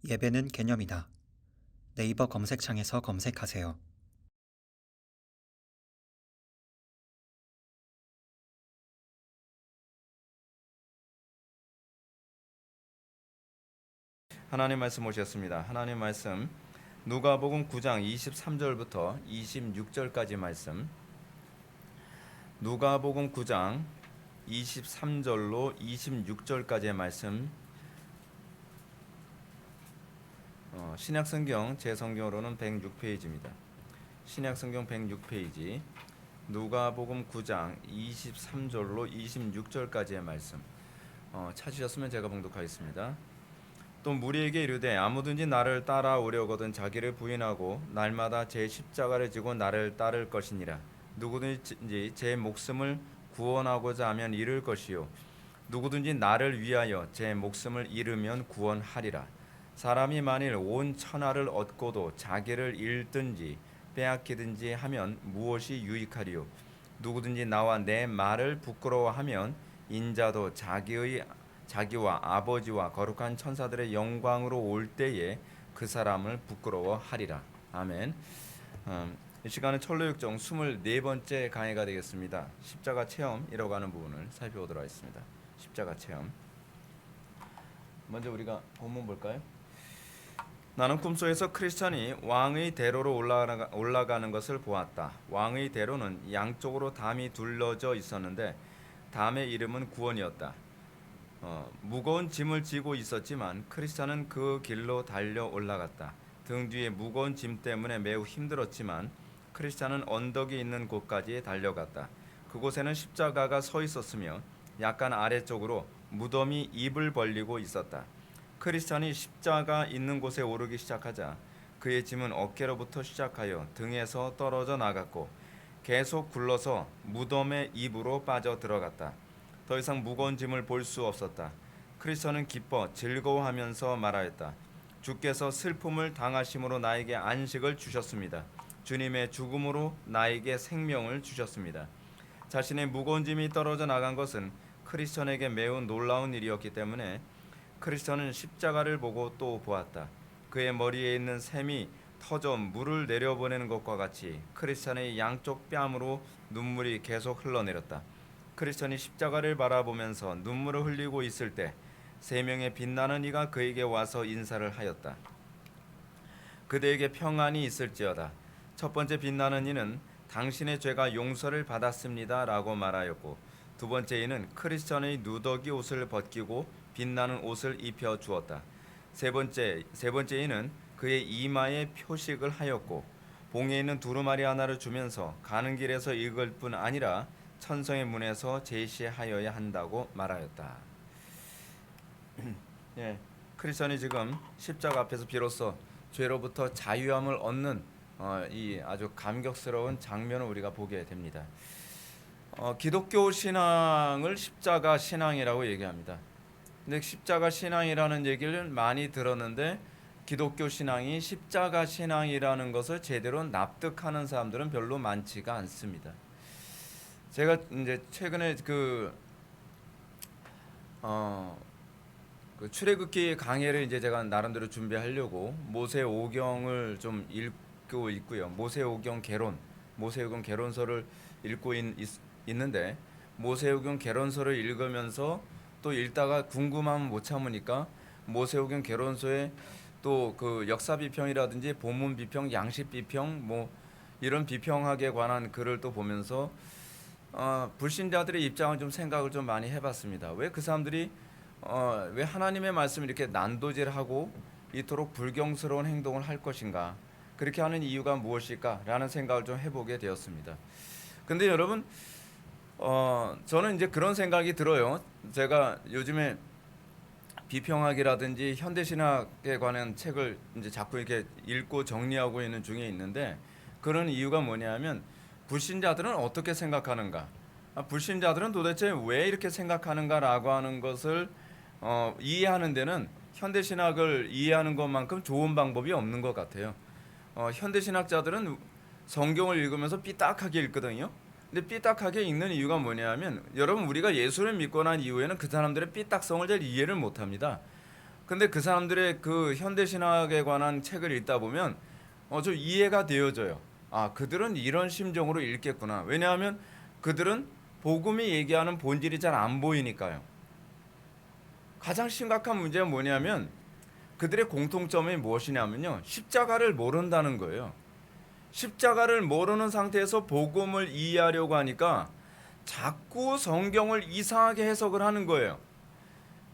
예배는 개념이다. 네이버 검색창에서 검색하세요. 하나님 말씀 오셨습니다. 하나님 말씀 누가복음 9장 23절부터 26절까지 말씀. 누가복음 9장 23절로 26절까지의 말씀. 신약성경 제 성경으로는 106페이지입니다. 신약성경 106페이지 누가복음 9장 23절로 26절까지의 말씀. 찾으셨으면 제가 봉독하겠습니다. 또 무리에게 이르되 아무든지 나를 따라오려거든 자기를 부인하고 날마다 제 십자가를 지고 나를 따를 것이니라. 누구든지 제 목숨을 구원하고자 하면 잃을 것이요 누구든지 나를 위하여 제 목숨을 잃으면 구원하리라. 사람이 만일 온 천하를 얻고도 자기를 잃든지 빼앗기든지 하면 무엇이 유익하리요. 누구든지 나와 내 말을 부끄러워하면 인자도 자기와 아버지와 거룩한 천사들의 영광으로 올 때에 그 사람을 부끄러워하리라. 아멘. 이 시간은 철로육정 24번째 강의가 되겠습니다. 십자가 체험이라고 하는 부분을 살펴보도록 하겠습니다. 십자가 체험. 먼저 우리가 본문 볼까요? 나는 꿈속에서 크리스천이 왕의 대로로 올라가는 것을 보았다. 왕의 대로는 양쪽으로 담이 둘러져 있었는데 담의 이름은 구원이었다. 무거운 짐을 지고 있었지만 크리스찬은 그 길로 달려 올라갔다. 등 뒤에 무거운 짐 때문에 매우 힘들었지만 크리스찬은 언덕이 있는 곳까지 달려갔다. 그곳에는 십자가가 서 있었으며 약간 아래쪽으로 무덤이 입을 벌리고 있었다. 크리스찬이 십자가 있는 곳에 오르기 시작하자 그의 짐은 어깨로부터 시작하여 등에서 떨어져 나갔고 계속 굴러서 무덤의 입으로 빠져 들어갔다. 더 이상 무거운 짐을 볼 수 없었다. 크리스천은 기뻐 즐거워하면서 말하였다. 주께서 슬픔을 당하심으로 나에게 안식을 주셨습니다. 주님의 죽음으로 나에게 생명을 주셨습니다. 자신의 무거운 짐이 떨어져 나간 것은 크리스천에게 매우 놀라운 일이었기 때문에 크리스천은 십자가를 보고 또 보았다. 그의 머리에 있는 샘이 터져 물을 내려보내는 것과 같이 크리스천의 양쪽 뺨으로 눈물이 계속 흘러내렸다. 크리스천이 십자가를 바라보면서 눈물을 흘리고 있을 때 세 명의 빛나는 이가 그에게 와서 인사를 하였다. 그대에게 평안이 있을지어다. 첫 번째 빛나는 이는 당신의 죄가 용서를 받았습니다 라고 말하였고, 두 번째 이는 크리스천의 누더기 옷을 벗기고 빛나는 옷을 입혀 주었다. 세 번째 이는 그의 이마에 표식을 하였고 봉에 있는 두루마리 하나를 주면서 가는 길에서 읽을 뿐 아니라 천성의 문에서 제시하여야 한다고 말하였다. 예, 크리스천이 지금 십자가 앞에서 비로소 죄로부터 자유함을 얻는 이 아주 감격스러운 장면을 우리가 보게 됩니다. 기독교 신앙을 십자가 신앙이라고 얘기합니다. 근데 십자가 신앙이라는 얘기를 많이 들었는데 기독교 신앙이 십자가 신앙이라는 것을 제대로 납득하는 사람들은 별로 많지가 않습니다. 제가 이제 최근에 그 출애굽기 강해를 이제 제가 나름대로 준비하려고 모세오경을 좀 읽고 있고요. 모세오경 개론서를 읽고 있는데 모세오경 개론서를 읽으면서 또 읽다가 궁금하면 못 참으니까 모세오경 개론서에 또 그 역사 비평이라든지 본문 비평, 양식 비평 뭐 이런 비평학에 관한 글을 또 보면서 불신자들의 입장을 좀 생각을 좀 많이 해봤습니다. 왜 그 사람들이 왜 하나님의 말씀을 이렇게 난도질하고 이토록 불경스러운 행동을 할 것인가? 그렇게 하는 이유가 무엇일까라는 생각을 좀 해보게 되었습니다. 근데 여러분, 저는 이제 그런 생각이 들어요. 제가 요즘에 비평학이라든지 현대신학에 관한 책을 이제 자꾸 이렇게 읽고 정리하고 있는 중에 있는데, 그런 이유가 뭐냐면 불신자들은 어떻게 생각하는가? 불신자들은 도대체 왜 이렇게 생각하는가라고 하는 것을 이해하는 데는 현대신학을 이해하는 것만큼 좋은 방법이 없는 것 같아요. 현대신학자들은 성경을 읽으면서 삐딱하게 읽거든요. 근데 삐딱하게 읽는 이유가 뭐냐면 여러분 우리가 예수를 믿고 난 이후에는 그 사람들의 삐딱성을 잘 이해를 못합니다. 근데 그 사람들의 그 현대 신학에 관한 책을 읽다 보면 좀 이해가 되어져요. 아, 그들은 이런 심정으로 읽겠구나. 왜냐하면 그들은 복음이 얘기하는 본질이 잘 안 보이니까요. 가장 심각한 문제가 뭐냐면 그들의 공통점이 무엇이냐면요, 십자가를 모른다는 거예요. 십자가를 모르는 상태에서 복음을 이해하려고 하니까 자꾸 성경을 이상하게 해석을 하는 거예요.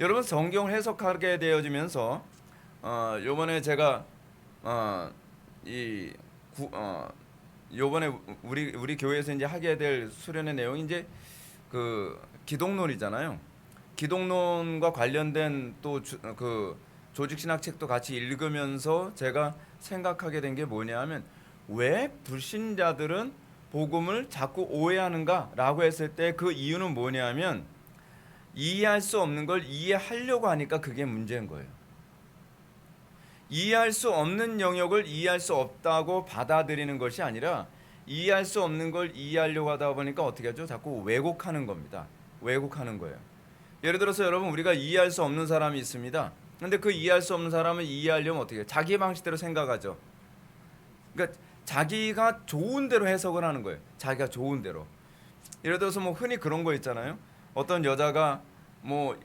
여러분, 성경을 해석하게 되어지면서 요번에 제가 이 요번에 우리 교회에서 이제 하게 될 수련의 내용이 이제 그 기독론이잖아요. 기독론과 관련된 또 그 조직 신학 책도 같이 읽으면서 제가 생각하게 된 게 뭐냐면, 왜 불신자들은 복음을 자꾸 오해하는가라고 했을 때 그 이유는 뭐냐면, 이해할 수 없는 걸 이해하려고 하니까 그게 문제인 거예요. 이해할 수 없는 영역을 이해할 수 없다고 받아들이는 것이 아니라 이해할 수 없는 걸 이해하려고 하다 보니까 어떻게 하죠? 자꾸 왜곡하는 겁니다. 왜곡하는 거예요. 예를 들어서 여러분, 우리가 이해할 수 없는 사람이 있습니다. 근데 그 이해할 수 없는 사람을 이해하려면 어떻게 해요? 자기 방식대로 생각하죠. 그러니까 자기가 좋은 대로 해석을 하는 거예요. 자기가 좋은 대로. 예를 들어서 뭐 흔히 그런 거 있잖아요. 어떤 여자가 뭐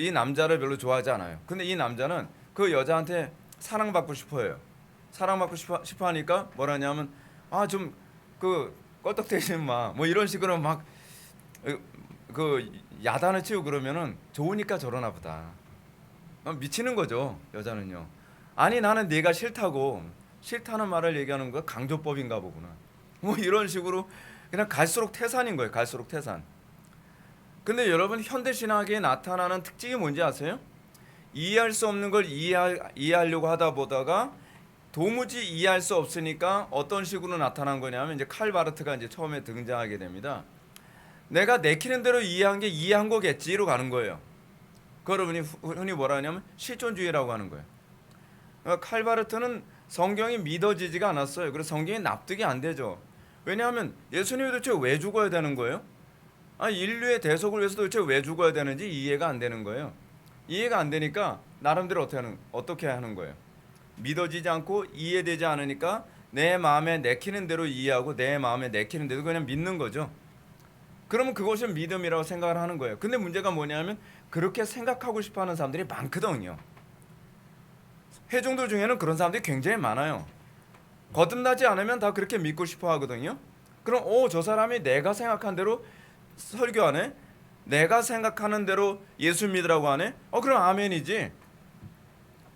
이 남자를 별로 좋아하지 않아요. 근데 이 남자는 그 여자한테 사랑받고 싶어해요. 사랑받고 싶어 하니까 뭐라냐면, 아, 좀 그 껄떡대지 마, 뭐 이런 식으로 막 그 야단을 치고 그러면은 좋으니까 저러나 보다. 미치는 거죠, 여자는요. 아니, 나는 네가 싫다고, 싫다는 말을 얘기하는 거 강조법인가 보구나. 뭐 이런 식으로 그냥 갈수록 태산인 거예요. 갈수록 태산. 근데 여러분, 현대 신학에 나타나는 특징이 뭔지 아세요? 이해할 수 없는 걸 이해하려고 하다 보다가 도무지 이해할 수 없으니까 어떤 식으로 나타난 거냐면, 이제 칼 바르트가 이제 처음에 등장하게 됩니다. 내가 내키는 대로 이해한 게 이해한 거겠지로 가는 거예요. 그걸 흔히 뭐라 하냐면 실존주의라고 하는 거예요. 그러니까 칼 바르트는 성경이 믿어지지가 않았어요. 그래서 성경이 납득이 안 되죠. 왜냐하면 예수님이 도대체 왜 죽어야 되는 거예요? 인류의 대속을 위해서 도대체 왜 죽어야 되는지 이해가 안 되는 거예요. 이해가 안 되니까 나름대로 어떻게 하는 거예요? 믿어지지 않고 이해되지 않으니까 내 마음에 내키는 대로 이해하고 내 마음에 내키는 대로 그냥 믿는 거죠. 그러면 그것이 믿음이라고 생각을 하는 거예요. 근데 문제가 뭐냐면, 그렇게 생각하고 싶어하는 사람들이 많거든요. 회중들 중에는 그런 사람들이 굉장히 많아요. 거듭나지 않으면 다 그렇게 믿고 싶어 하거든요. 그럼 저 사람이 내가 생각한 대로 설교하네, 내가 생각하는 대로 예수 믿으라고 하네, 그럼 아멘이지.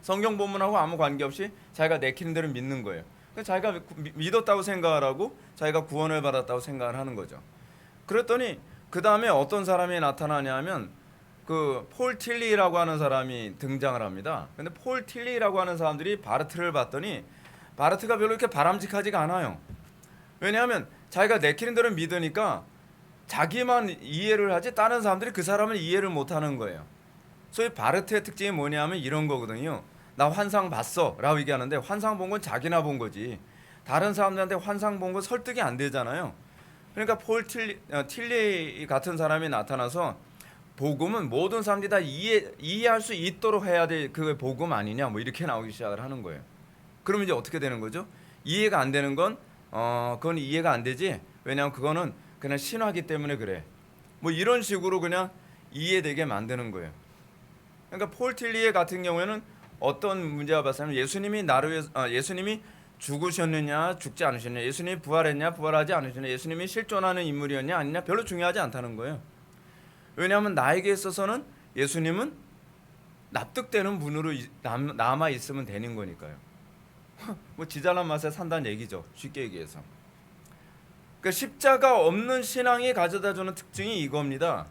성경 본문하고 아무 관계없이 자기가 내키는 대로 믿는 거예요. 자기가 믿었다고 생각을 하고 자기가 구원을 받았다고 생각을 하는 거죠. 그랬더니 그 다음에 어떤 사람이 나타나냐면, 그 폴 틸리라고 하는 사람이 등장을 합니다. 근데 폴 틸리라고 하는 사람들이 바르트를 봤더니 바르트가 별로 이렇게 바람직하지가 않아요. 왜냐하면 자기가 내키는 대로 믿으니까 자기만 이해를 하지 다른 사람들이 그 사람을 이해를 못하는 거예요. 소위 바르트의 특징이 뭐냐면 이런 거거든요. 나 환상 봤어 라고 얘기하는데, 환상 본 건 자기나 본 거지 다른 사람들한테 환상 본 건 설득이 안 되잖아요. 그러니까 폴 틸리 같은 사람이 나타나서 복음은 모든 사람들이 다 이해할 수 있도록 해야 될 그 복음 아니냐, 뭐 이렇게 나오기 시작을 하는 거예요. 그러면 이제 어떻게 되는 거죠? 이해가 안 되는 건 그건 이해가 안 되지, 왜냐하면 그거는 그냥 신화기 때문에 그래, 뭐 이런 식으로 그냥 이해되게 만드는 거예요. 그러니까 폴 틸리 같은 경우에는 어떤 문제가 봤냐면, 예수님이 죽으셨느냐 죽지 않으셨느냐, 예수님이 부활했냐 부활하지 않으셨느냐, 예수님이 실존하는 인물이었냐 아니냐 별로 중요하지 않다는 거예요. 왜냐하면 나에게 있어서는 예수님은 납득되는 분으로 남아 있으면 되는 거니까요. 뭐 지잘난 맛에 산다는 얘기죠, 쉽게 얘기해서. 그러니까 십자가 없는 신앙이 가져다주는 특징이 이겁니다.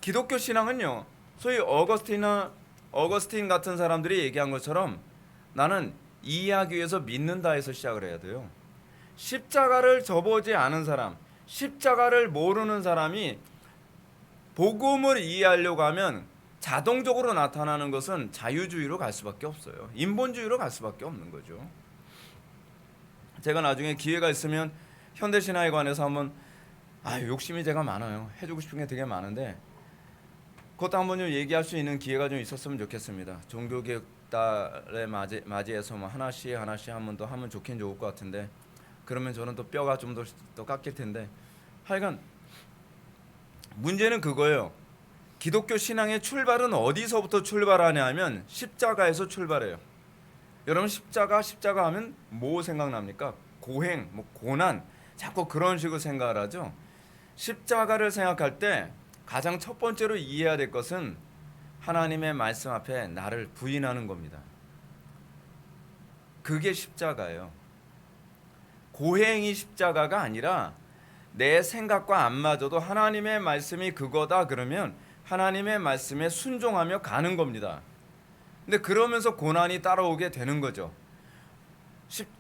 기독교 신앙은요, 소위 어거스틴 같은 사람들이 얘기한 것처럼 나는 이해하기 위해서 믿는다 해서 시작을 해야 돼요. 십자가를 져보지 않은 사람, 십자가를 모르는 사람이 복음을 이해하려고 하면 자동적으로 나타나는 것은 자유주의로 갈 수밖에 없어요. 인본주의로 갈 수밖에 없는 거죠. 제가 나중에 기회가 있으면 현대신화에 관해서 한번, 욕심이 제가 많아요. 해주고 싶은 게 되게 많은데 그것도 한번 좀 얘기할 수 있는 기회가 좀 있었으면 좋겠습니다. 종교개혁 달에 맞이해서 뭐 하나씩 한번 더 하면 좋긴 좋을 것 같은데, 그러면 저는 또 뼈가 좀 더 깎일 텐데, 하여간 문제는 그거예요. 기독교 신앙의 출발은 어디서부터 출발하냐 하면 십자가에서 출발해요. 여러분 십자가 하면 뭐 생각납니까? 고행, 뭐 고난, 자꾸 그런 식으로 생각을 하죠. 십자가를 생각할 때 가장 첫 번째로 이해해야 될 것은 하나님의 말씀 앞에 나를 부인하는 겁니다. 그게 십자가예요. 고행이 십자가가 아니라 내 생각과 안 맞아도 하나님의 말씀이 그거다 그러면 하나님의 말씀에 순종하며 가는 겁니다. 근데 그러면서 고난이 따라오게 되는 거죠.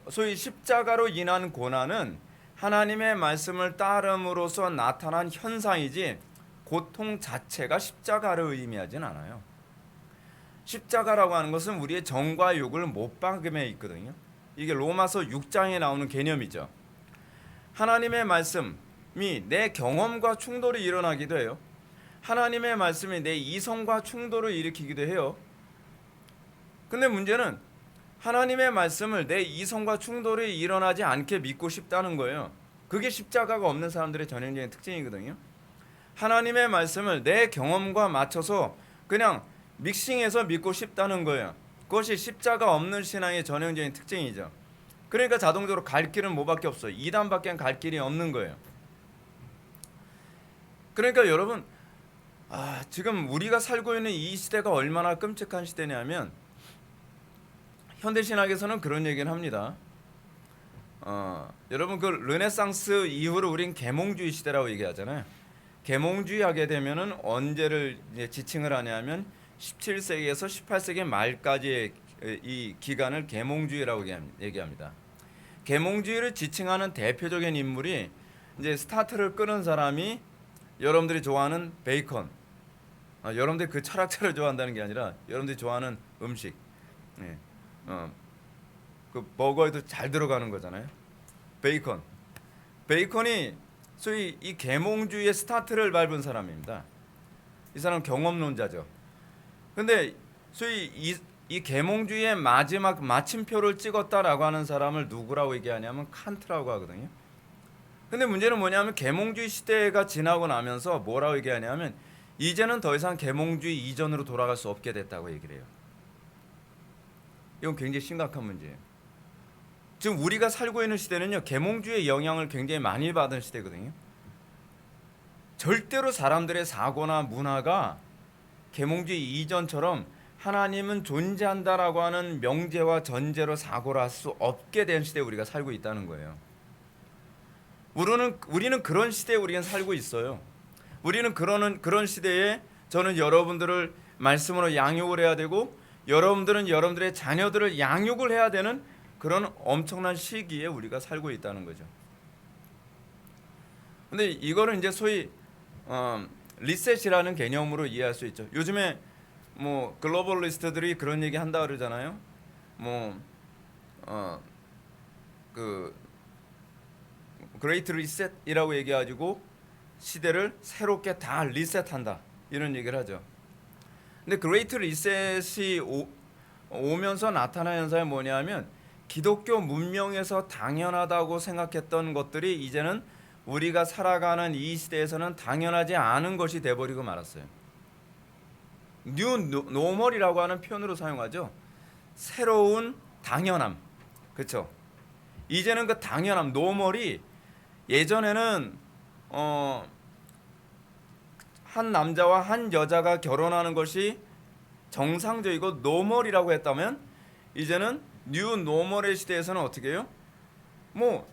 소위 십자가로 인한 고난은 하나님의 말씀을 따름으로써 나타난 현상이지 고통 자체가 십자가를 의미하진 않아요. 십자가라고 하는 것은 우리의 정과 욕을 못 박음에 있거든요. 이게 로마서 6장에 나오는 개념이죠. 하나님의 말씀이 내 경험과 충돌이 일어나기도 해요. 하나님의 말씀이 내 이성과 충돌을 일으키기도 해요. 근데 문제는 하나님의 말씀을 내 이성과 충돌이 일어나지 않게 믿고 싶다는 거예요. 그게 십자가가 없는 사람들의 전형적인 특징이거든요. 하나님의 말씀을 내 경험과 맞춰서 그냥 믹싱해서 믿고 싶다는 거예요. 그것이 십자가 없는 신앙의 전형적인 특징이죠. 그러니까 자동적으로 갈 길은 뭐밖에 없어요. 이단밖에 갈 길이 없는 거예요. 그러니까 여러분, 지금 우리가 살고 있는 이 시대가 얼마나 끔찍한 시대냐면, 현대신학에서는 그런 얘기를 합니다. 여러분 그 르네상스 이후로 우린 계몽주의 시대라고 얘기하잖아요. 계몽주의 하게 되면은 언제를 이제 지칭을 하냐면 17세기에서 18세기 말까지의 이 기간을 계몽주의라고 얘기합니다. 계몽주의를 지칭하는 대표적인 인물이 이제 스타트를 끄는 사람이 여러분들이 좋아하는 베이컨. 여러분들이 그 철학자를 좋아한다는 게 아니라 여러분들이 좋아하는 음식. 네. 그 버거에도 잘 들어가는 거잖아요. 베이컨이 소위 이 계몽주의의 스타트를 밟은 사람입니다. 이 사람은 경험론자죠. 근데 소위 이 계몽주의의 마지막 마침표를 찍었다라고 하는 사람을 누구라고 얘기하냐면 칸트라고 하거든요. 근데 문제는 뭐냐면 계몽주의 시대가 지나고 나면서 뭐라고 얘기하냐면 이제는 더 이상 계몽주의 이전으로 돌아갈 수 없게 됐다고 얘기를 해요. 이건 굉장히 심각한 문제예요. 지금 우리가 살고 있는 시대는요, 계몽주의의 영향을 굉장히 많이 받은 시대거든요. 절대로 사람들의 사고나 문화가 계몽주의 이전처럼 하나님은 존재한다라고 하는 명제와 전제로 사고를 할 수 없게 된 시대에 우리가 살고 있다는 거예요. 우리는 그런 시대에 우리가 살고 있어요. 우리는 그런 시대에 저는 여러분들을 말씀으로 양육을 해야 되고 여러분들은 여러분들의 자녀들을 양육을 해야 되는 그런 엄청난 시기에 우리가 살고 있다는 거죠. 근데 이거를 이제 소위 리셋이라는 개념으로 이해할 수 있죠. 요즘에 뭐 글로벌리스트들이 그런 얘기 한다 그러잖아요. 그 그레이트 리셋이라고 얘기해가지고 시대를 새롭게 다 리셋한다 이런 얘기를 하죠. 근데 그레이트 리셋이 오면서 나타난 현상이 뭐냐면 기독교 문명에서 당연하다고 생각했던 것들이 이제는 우리가 살아가는 이 시대에서는 당연하지 않은 것이 돼버리고 말았어요. 뉴 노멀이라고 하는 표현으로 사용하죠. 새로운 당연함, 그렇죠? 이제는 그 당연함, 노멀이 예전에는 한 남자와 한 여자가 결혼하는 것이 정상적이고 노멀이라고 했다면 이제는 뉴 노멀의 시대에서는 어떻게 해요? 뭐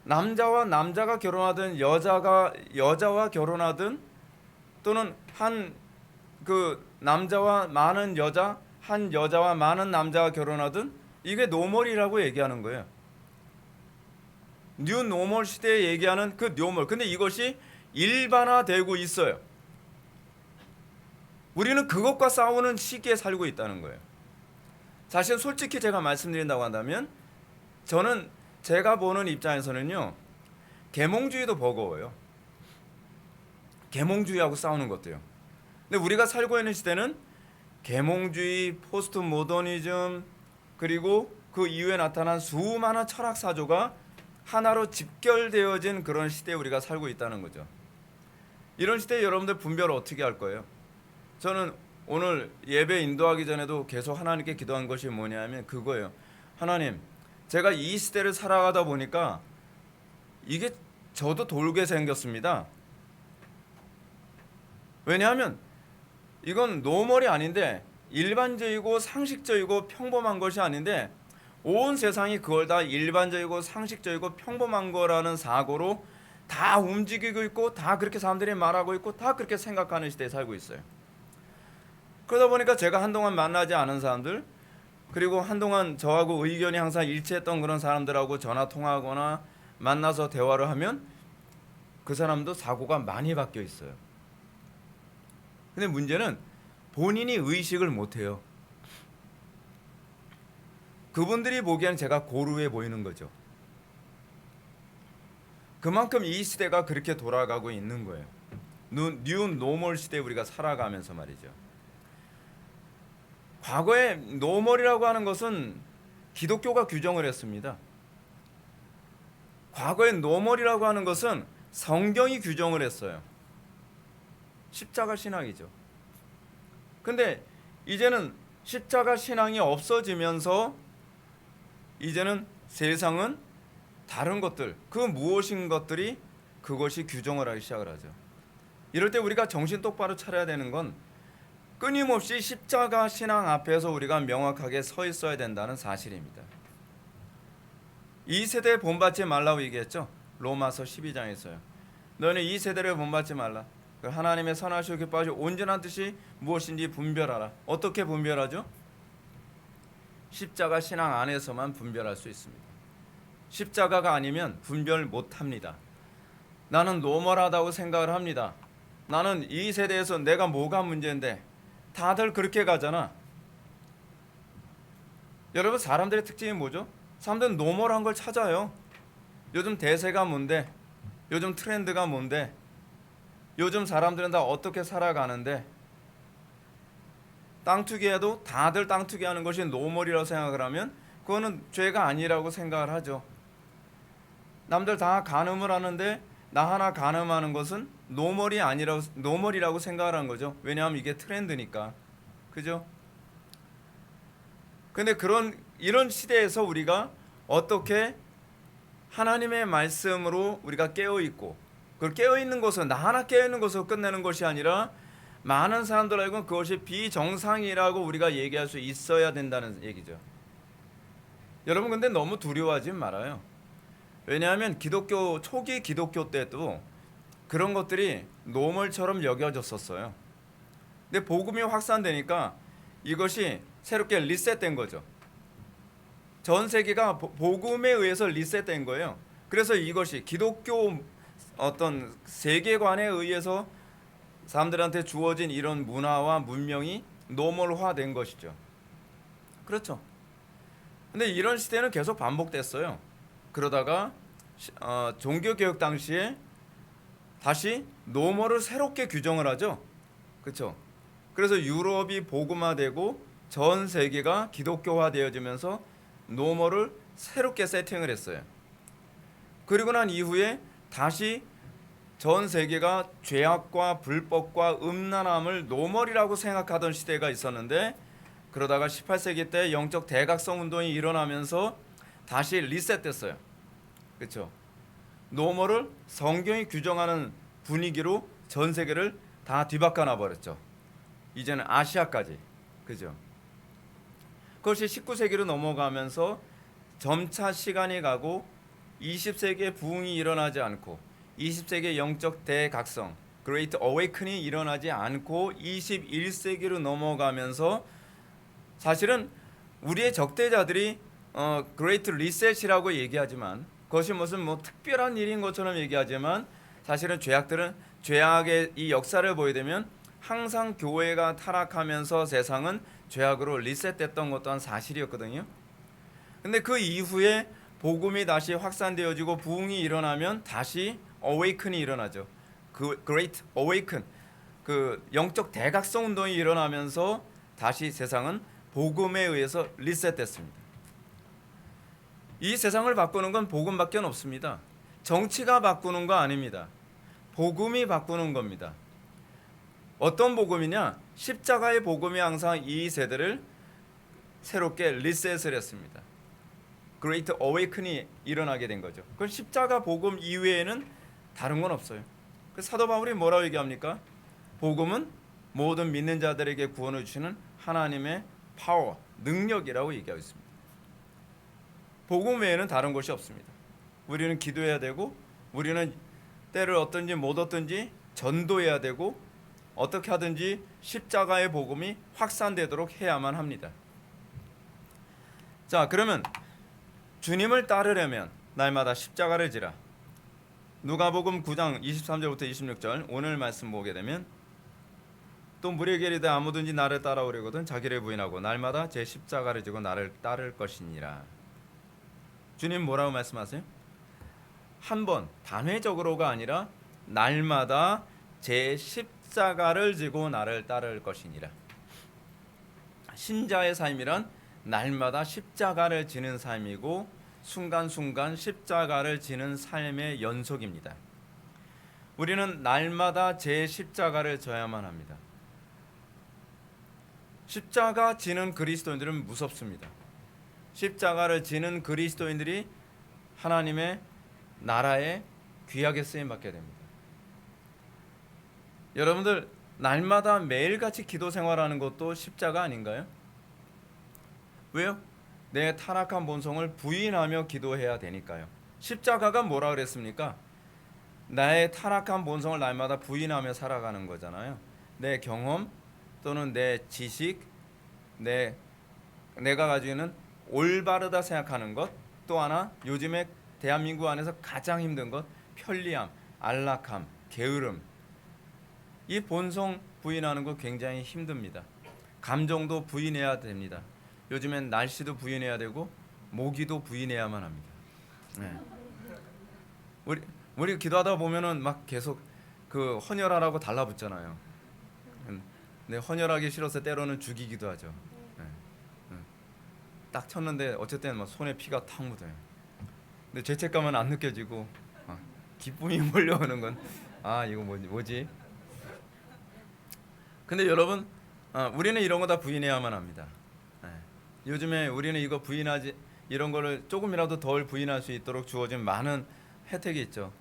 남자와 남자가 결혼하든 여자와 결혼하든 또는 한 그 남자와 많은 여자, 한 여자와 많은 남자가 결혼하든 이게 노멀이라고 얘기하는 거예요. 뉴 노멀 시대에 얘기하는 그 노멀. 근데 이것이 일반화되고 있어요. 우리는 그것과 싸우는 시기에 살고 있다는 거예요. 사실 솔직히 제가 말씀드린다고 한다면 저는 제가 보는 입장에서는요, 계몽주의도 버거워요. 계몽주의하고 싸우는 것도요. 근데 우리가 살고 있는 시대는 계몽주의, 포스트 모더니즘, 그리고 그 이후에 나타난 수많은 철학 사조가 하나로 집결되어진 그런 시대에 우리가 살고 있다는 거죠. 이런 시대에 여러분들 분별을 어떻게 할 거예요? 저는 오늘 예배 인도하기 전에도 계속 하나님께 기도한 것이 뭐냐면 그거예요. 하나님, 제가 이 시대를 살아가다 보니까 이게 저도 돌게 생겼습니다. 왜냐하면 이건 노멀이 아닌데, 일반적이고 상식적이고 평범한 것이 아닌데 온 세상이 그걸 다 일반적이고 상식적이고 평범한 거라는 사고로 다 움직이고 있고, 다 그렇게 사람들이 말하고 있고, 다 그렇게 생각하는 시대에 살고 있어요. 그러다 보니까 제가 한동안 만나지 않은 사람들, 그리고 한동안 저하고 의견이 항상 일치했던 그런 사람들하고 전화 통화하거나 만나서 대화를 하면 그 사람도 사고가 많이 바뀌어 있어요. 근데 문제는 본인이 의식을 못해요. 그분들이 보기에는 제가 고루해 보이는 거죠. 그만큼 이 시대가 그렇게 돌아가고 있는 거예요. 뉴 노멀 시대에 우리가 살아가면서 말이죠. 과거에 노멀이라고 하는 것은 기독교가 규정을 했습니다. 과거에 노멀이라고 하는 것은 성경이 규정을 했어요. 십자가 신앙이죠. 근데 이제는 십자가 신앙이 없어지면서 이제는 세상은 다른 것들, 그 무엇인 것들이 그것이 규정을 하기 시작을 하죠. 이럴 때 우리가 정신 똑바로 차려야 되는 건 끊임없이 십자가 신앙 앞에서 우리가 명확하게 서 있어야 된다는 사실입니다. 이 세대에 본받지 말라고 얘기했죠. 로마서 12장에서요. 너는 이 세대를 본받지 말라. 하나님의 선하시고 기뻐하시고 온전한 뜻이 무엇인지 분별하라. 어떻게 분별하죠? 십자가 신앙 안에서만 분별할 수 있습니다. 십자가가 아니면 분별 못합니다. 나는 노멀하다고 생각을 합니다. 나는 이 세대에서 내가 뭐가 문제인데, 다들 그렇게 가잖아. 여러분, 사람들의 특징이 뭐죠? 사람들은 노멀한 걸 찾아요. 요즘 대세가 뭔데? 요즘 트렌드가 뭔데? 요즘 사람들은 다 어떻게 살아가는데? 땅 투기해도 다들 땅 투기하는 것이 노멀이라고 생각을 하면 그거는 죄가 아니라고 생각을 하죠. 남들 다 간음을 하는데 나 하나 간음하는 것은 노멀이라고 생각을 하는 거죠. 왜냐하면 이게 트렌드니까. 그죠? 근데 이런 시대에서 우리가 어떻게 하나님의 말씀으로 우리가 깨어 있고, 그 깨어 있는 것은 나 하나 깨어 있는 것으로 끝내는 것이 아니라 많은 사람들 알고 그것이 비정상이라고 우리가 얘기할 수 있어야 된다는 얘기죠. 여러분, 근데 너무 두려워하지 말아요. 왜냐하면 초기 기독교 때도 그런 것들이 노멀처럼 여겨졌었어요. 근데 복음이 확산되니까 이것이 새롭게 리셋된 거죠. 전 세계가 복음에 의해서 리셋된 거예요. 그래서 이것이 기독교 어떤 세계관에 의해서 사람들한테 주어진 이런 문화와 문명이 노멀화된 것이죠. 그렇죠. 근데 이런 시대는 계속 반복됐어요. 그러다가 종교개혁 당시에 다시 노멀을 새롭게 규정을 하죠. 그렇죠. 그래서 유럽이 복음화되고 전 세계가 기독교화되어지면서 노멀을 새롭게 세팅을 했어요. 그리고 난 이후에 다시 전 세계가 죄악과 불법과 음란함을 노멀이라고 생각하던 시대가 있었는데, 그러다가 18세기 때 영적 대각성 운동이 일어나면서 다시 리셋됐어요. 그렇죠? 노멀을 성경이 규정하는 분위기로 전 세계를 다 뒤바꿔 놔버렸죠. 이제는 아시아까지. 그죠? 그것이 19세기로 넘어가면서 점차 시간이 가고 20세기에 부흥이 일어나지 않고 20세기의 영적 대각성, 그레이트 어웨이큰이 일어나지 않고 21세기로 넘어가면서 사실은 우리의 적대자들이 그레이트 리셋이라고 얘기하지만, 그것이 무슨 특별한 일인 것처럼 얘기하지만, 사실은 죄악의 이 역사를 보게 되면 항상 교회가 타락하면서 세상은 죄악으로 리셋됐던 것 또한 사실이었거든요. 근데 그 이후에 복음이 다시 확산되어지고 부흥이 일어나면 다시 어웨이큰이 일어나죠. 그 그레이트 어웨이큰. 그 영적 대각성 운동이 일어나면서 다시 세상은 복음에 의해서 리셋됐습니다. 이 세상을 바꾸는 건 복음밖에 없습니다. 정치가 바꾸는 거 아닙니다. 복음이 바꾸는 겁니다. 어떤 복음이냐? 십자가의 복음이 항상 이 세대를 새롭게 리셋을 했습니다. Great Awakening이 일어나게 된 거죠. 그건 십자가 복음 이외에는 다른 건 없어요. 그래서 사도 바울이 뭐라고 얘기합니까? 복음은 모든 믿는 자들에게 구원을 주시는 하나님의 파워, 능력이라고 얘기하고 있습니다. 복음 외에는 다른 것이 없습니다. 우리는 기도해야 되고, 우리는 때를 얻든지 못 얻든지 전도해야 되고, 어떻게 하든지 십자가의 복음이 확산되도록 해야만 합니다. 자, 그러면 주님을 따르려면 날마다 십자가를 지라. 누가복음 9장 23절부터 26절 오늘 말씀 보게 되면, 또 무리에게 이르되 아무든지 나를 따라오려거든 자기를 부인하고 날마다 제 십자가를 지고 나를 따를 것이니라. 주님 뭐라고 말씀하세요? 한 번 단회적으로가 아니라 날마다 제 십자가를 지고 나를 따를 것이니라. 신자의 삶이란 날마다 십자가를 지는 삶이고 순간순간 십자가를 지는 삶의 연속입니다. 우리는 날마다 제 십자가를 져야만 합니다. 십자가 지는 그리스도인들은 무섭습니다. 십자가를 지는 그리스도인들이 하나님의 나라에 귀하게 쓰임받게 됩니다. 여러분들 날마다 매일같이 기도 생활하는 것도 십자가 아닌가요? 왜요? 내 타락한 본성을 부인하며 기도해야 되니까요. 십자가가 뭐라 그랬습니까? 나의 타락한 본성을 날마다 부인하며 살아가는 거잖아요. 내 경험 또는 내 지식, 내가 가지고 있는 올바르다 생각하는 것, 또 하나 요즘에 대한민국 안에서 가장 힘든 것, 편리함, 안락함, 게으름. 이 본성 부인하는 거 굉장히 힘듭니다. 감정도 부인해야 됩니다. 요즘엔 날씨도 부인해야 되고 모기도 부인해야만 합니다. 네. 우리 기도하다 보면은 막 계속 그 헌혈하라고 달라붙잖아요. 네, 헌혈하기 싫어서 때로는 죽이기도 하죠. 네. 딱 쳤는데 어쨌든 막 손에 피가 탁 묻어요. 근데 죄책감은 안 느껴지고 기쁨이 몰려오는 건 이거 뭐지? 근데 여러분 우리는 이런 거 다 부인해야만 합니다. 네. 요즘에 우리는 이거 부인하지 이런 거를 조금이라도 덜 부인할 수 있도록 주어진 많은 혜택이 있죠.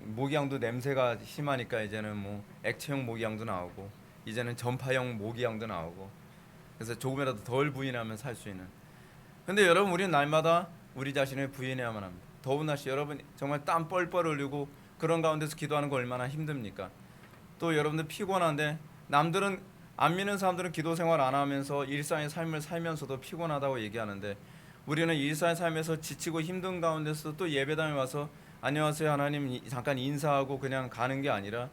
모기향도 냄새가 심하니까 이제는 뭐 액체형 모기향도 나오고 이제는 전파형 모기향도 나오고 그래서 조금이라도 덜 부인하면 살 수 있는. 근데 여러분 우리는 날마다 우리 자신을 부인해야만 합니다. 더운 날씨 여러분 정말 땀 뻘뻘 흘리고 그런 가운데서 기도하는 거 얼마나 힘듭니까? 또 여러분들 피곤한데 남들은 안 믿는 사람들은 기도 생활 안 하면서 일상의 삶을 살면서도 피곤하다고 얘기하는데 우리는 일상의 삶에서 지치고 힘든 가운데서 또 예배당에 와서 안녕하세요 하나님 잠깐 인사하고 그냥 가는 게 아니라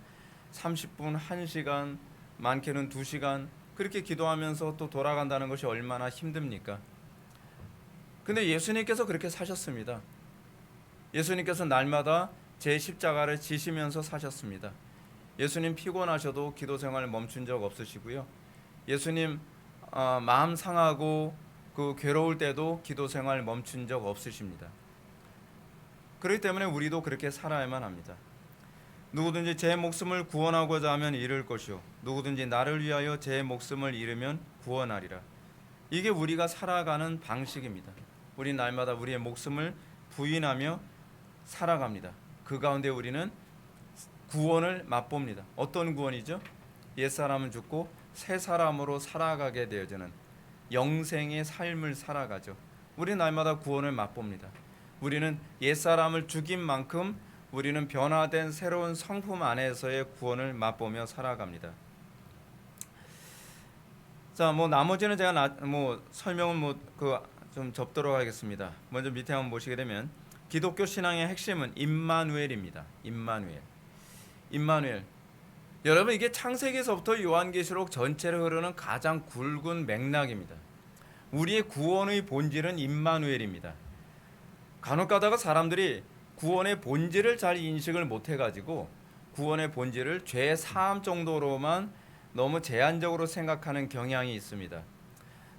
30분, 1시간, 많게는 2시간 그렇게 기도하면서 또 돌아간다는 것이 얼마나 힘듭니까? 근데 예수님께서 그렇게 사셨습니다. 예수님께서 날마다 제 십자가를 지시면서 사셨습니다. 예수님 피곤하셔도 기도 생활 멈춘 적 없으시고요. 예수님 마음 상하고 그 괴로울 때도 기도 생활 멈춘 적 없으십니다. 그렇기 때문에 우리도 그렇게 살아야만 합니다. 누구든지 제 목숨을 구원하고자 하면 잃을 것이요 누구든지 나를 위하여 제 목숨을 잃으면 구원하리라. 이게 우리가 살아가는 방식입니다. 우리 날마다 우리의 목숨을 부인하며 살아갑니다. 그 가운데 우리는 구원을 맛봅니다. 어떤 구원이죠? 옛사람은 죽고 새 사람으로 살아가게 되어지는 영생의 삶을 살아가죠. 우리 날마다 구원을 맛봅니다. 우리는 옛사람을 죽인 만큼 우리는 변화된 새로운 성품 안에서의 구원을 맛보며 살아갑니다. 자, 나머지는 제가 설명은 좀 접도록 하겠습니다. 먼저 밑에 한번 보시게 되면 기독교 신앙의 핵심은 임마누엘입니다. 임마누엘. 여러분 이게 창세기에서부터 요한계시록 전체를 흐르는 가장 굵은 맥락입니다. 우리의 구원의 본질은 임마누엘입니다. 간혹 가다가 사람들이 구원의 본질을 잘 인식을 못 해가지고 구원의 본질을 죄 사함 정도로만 너무 제한적으로 생각하는 경향이 있습니다.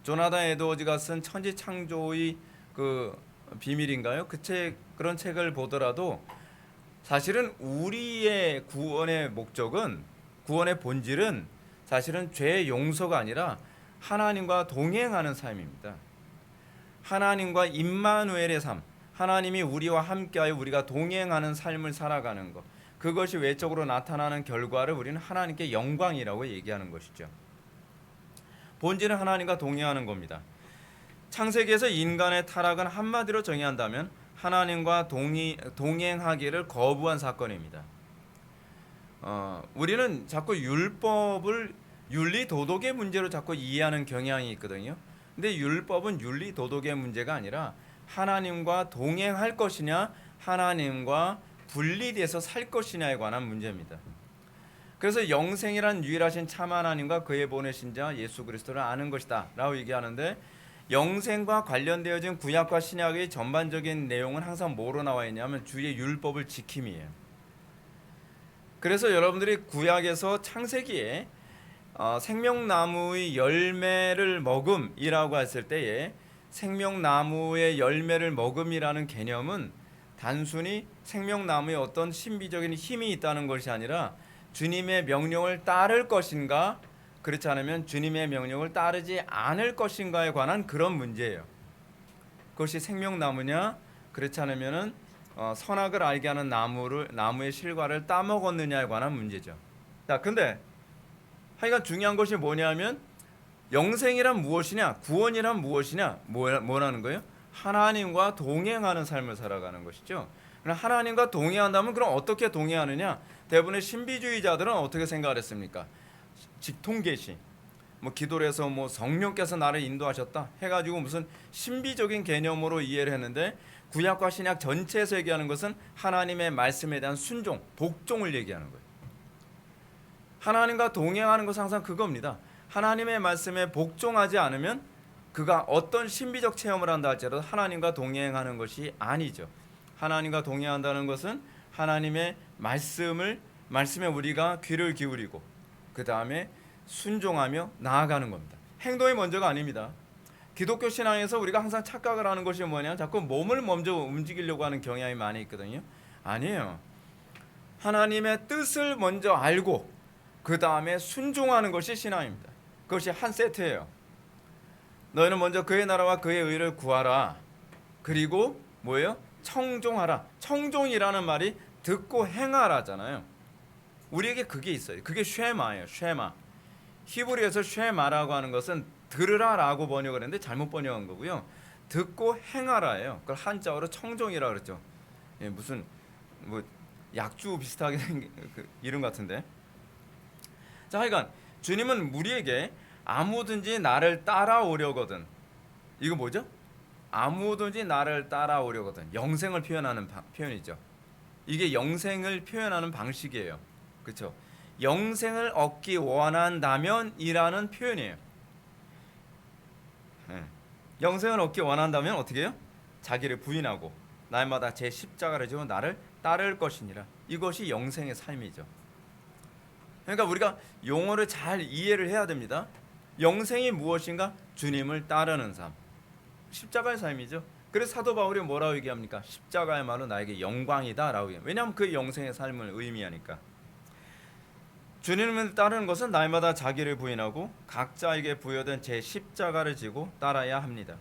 조나단 에드워즈가 쓴 천지창조의 그 비밀인가요? 그런 책을 보더라도 사실은 우리의 구원의 목적은, 구원의 본질은 사실은 죄의 용서가 아니라 하나님과 동행하는 삶입니다. 하나님과 임마누엘의 삶, 하나님이 우리와 함께하여 우리가 동행하는 삶을 살아가는 것, 그것이 외적으로 나타나는 결과를 우리는 하나님께 영광이라고 얘기하는 것이죠. 본질은 하나님과 동행하는 겁니다. 창세기에서 인간의 타락은 한마디로 정의한다면 하나님과 동행하기를 거부한 사건입니다. 우리는 자꾸 율법을 윤리 도덕의 문제로 자꾸 이해하는 경향이 있거든요. 근데 율법은 윤리 도덕의 문제가 아니라 하나님과 동행할 것이냐, 하나님과 분리돼서 살 것이냐에 관한 문제입니다. 그래서 영생이란 유일하신 참 하나님과 그의 보내신 자 예수 그리스도를 아는 것이다 라고 얘기하는데, 영생과 관련되어진 구약과 신약의 전반적인 내용은 항상 뭐로 나와 있냐면 주의 율법을 지킴이에요. 그래서 여러분들이 구약에서 창세기에 생명나무의 열매를 먹음이라고 했을 때에 생명나무의 열매를 먹음이라는 개념은 단순히 생명나무에 어떤 신비적인 힘이 있다는 것이 아니라 주님의 명령을 따를 것인가, 그렇지 않으면 주님의 명령을 따르지 않을 것인가에 관한 그런 문제예요. 그것이 생명나무냐, 그렇지 않으면은 선악을 알게 하는 나무의 실과를 따먹었느냐에 관한 문제죠. 자, 근데 하여간 중요한 것이 뭐냐면 영생이란 무엇이냐, 구원이란 무엇이냐, 뭐라는 거예요? 하나님과 동행하는 삶을 살아가는 것이죠. 하나님과 동행한다면 그럼 어떻게 동행하느냐? 대부분의 신비주의자들은 어떻게 생각을 했습니까? 직통계시, 기도를 해서 성령께서 나를 인도하셨다 해가지고 무슨 신비적인 개념으로 이해를 했는데, 구약과 신약 전체에서 얘기하는 것은 하나님의 말씀에 대한 순종, 복종을 얘기하는 거예요. 하나님과 동행하는 것은 항상 그겁니다. 하나님의 말씀에 복종하지 않으면 그가 어떤 신비적 체험을 한다 할지라도 하나님과 동행하는 것이 아니죠. 하나님과 동행한다는 것은 하나님의 말씀에 우리가 귀를 기울이고 그 다음에 순종하며 나아가는 겁니다. 행동이 먼저가 아닙니다. 기독교 신앙에서 우리가 항상 착각을 하는 것이 뭐냐, 자꾸 몸을 먼저 움직이려고 하는 경향이 많이 있거든요. 아니에요. 하나님의 뜻을 먼저 알고 그 다음에 순종하는 것이 신앙입니다. 그것이 한 세트예요. 너희는 먼저 그의 나라와 그의 의를 구하라. 그리고 뭐예요? 청종하라. 청종이라는 말이 듣고 행하라잖아요. 우리에게 그게 있어요. 그게 쉐마예요. 쉐마. 히브리어에서 쉐마라고 하는 것은 들으라라고 번역을 했는데 잘못 번역한 거고요. 듣고 행하라예요. 그걸 한자어로 청종이라고 그랬죠. 예, 무슨 약주 비슷하게 생긴 그 이름 같은데. 자, 하여간 주님은 우리에게 아무든지 나를 따라오려거든. 이거 뭐죠? 아무든지 나를 따라오려거든. 영생을 표현하는 표현이죠. 이게 영생을 표현하는 방식이에요. 그렇죠? 영생을 얻기 원한다면이라는 표현이에요. 네. 영생을 얻기 원한다면 어떻게 해요? 자기를 부인하고 날마다 제 십자가를 지고 나를 따를 것이니라. 이것이 영생의 삶이죠. 그러니까 우리가 용어를 잘 이해를 해야 됩니다. 영생이 무엇인가? 주님을 따르는 삶. 십자가의 삶이죠. 그래서 사도 바울이 뭐라고 얘기합니까? 십자가야말로 나에게 영광이다라고 얘기해요. 왜냐하면 그 영생의 삶을 의미하니까. 주님을 따르는 것은 날마다 자기를 부인하고 각자에게 부여된 제 십자가를 지고 따라야 합니다.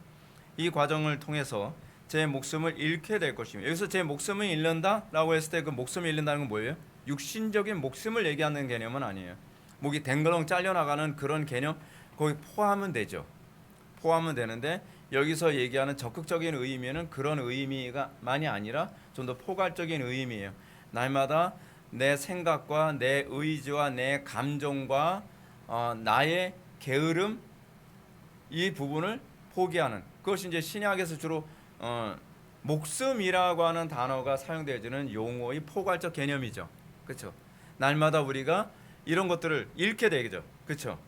이 과정을 통해서 제 목숨을 잃게 될 것입니다. 여기서 제 목숨을 잃는다라고 했을 때 그 목숨을 잃는다는 건 뭐예요? 육신적인 목숨을 얘기하는 개념은 아니에요. 목이 댕거렁 잘려나가는 그런 개념 거기 포함은 되죠. 포함은 되는데 여기서 얘기하는 적극적인 의미는 그런 의미가 많이 아니라 좀 더 포괄적인 의미예요. 날마다 내 생각과 내 의지와 내 감정과 나의 게으름 이 부분을 포기하는, 그것이 이제 신약에서 주로 목숨이라고 하는 단어가 사용되어지는 용어의 포괄적 개념이죠. 그렇죠? 날마다 우리가 이런 것들을 잃게 되죠. 그렇죠?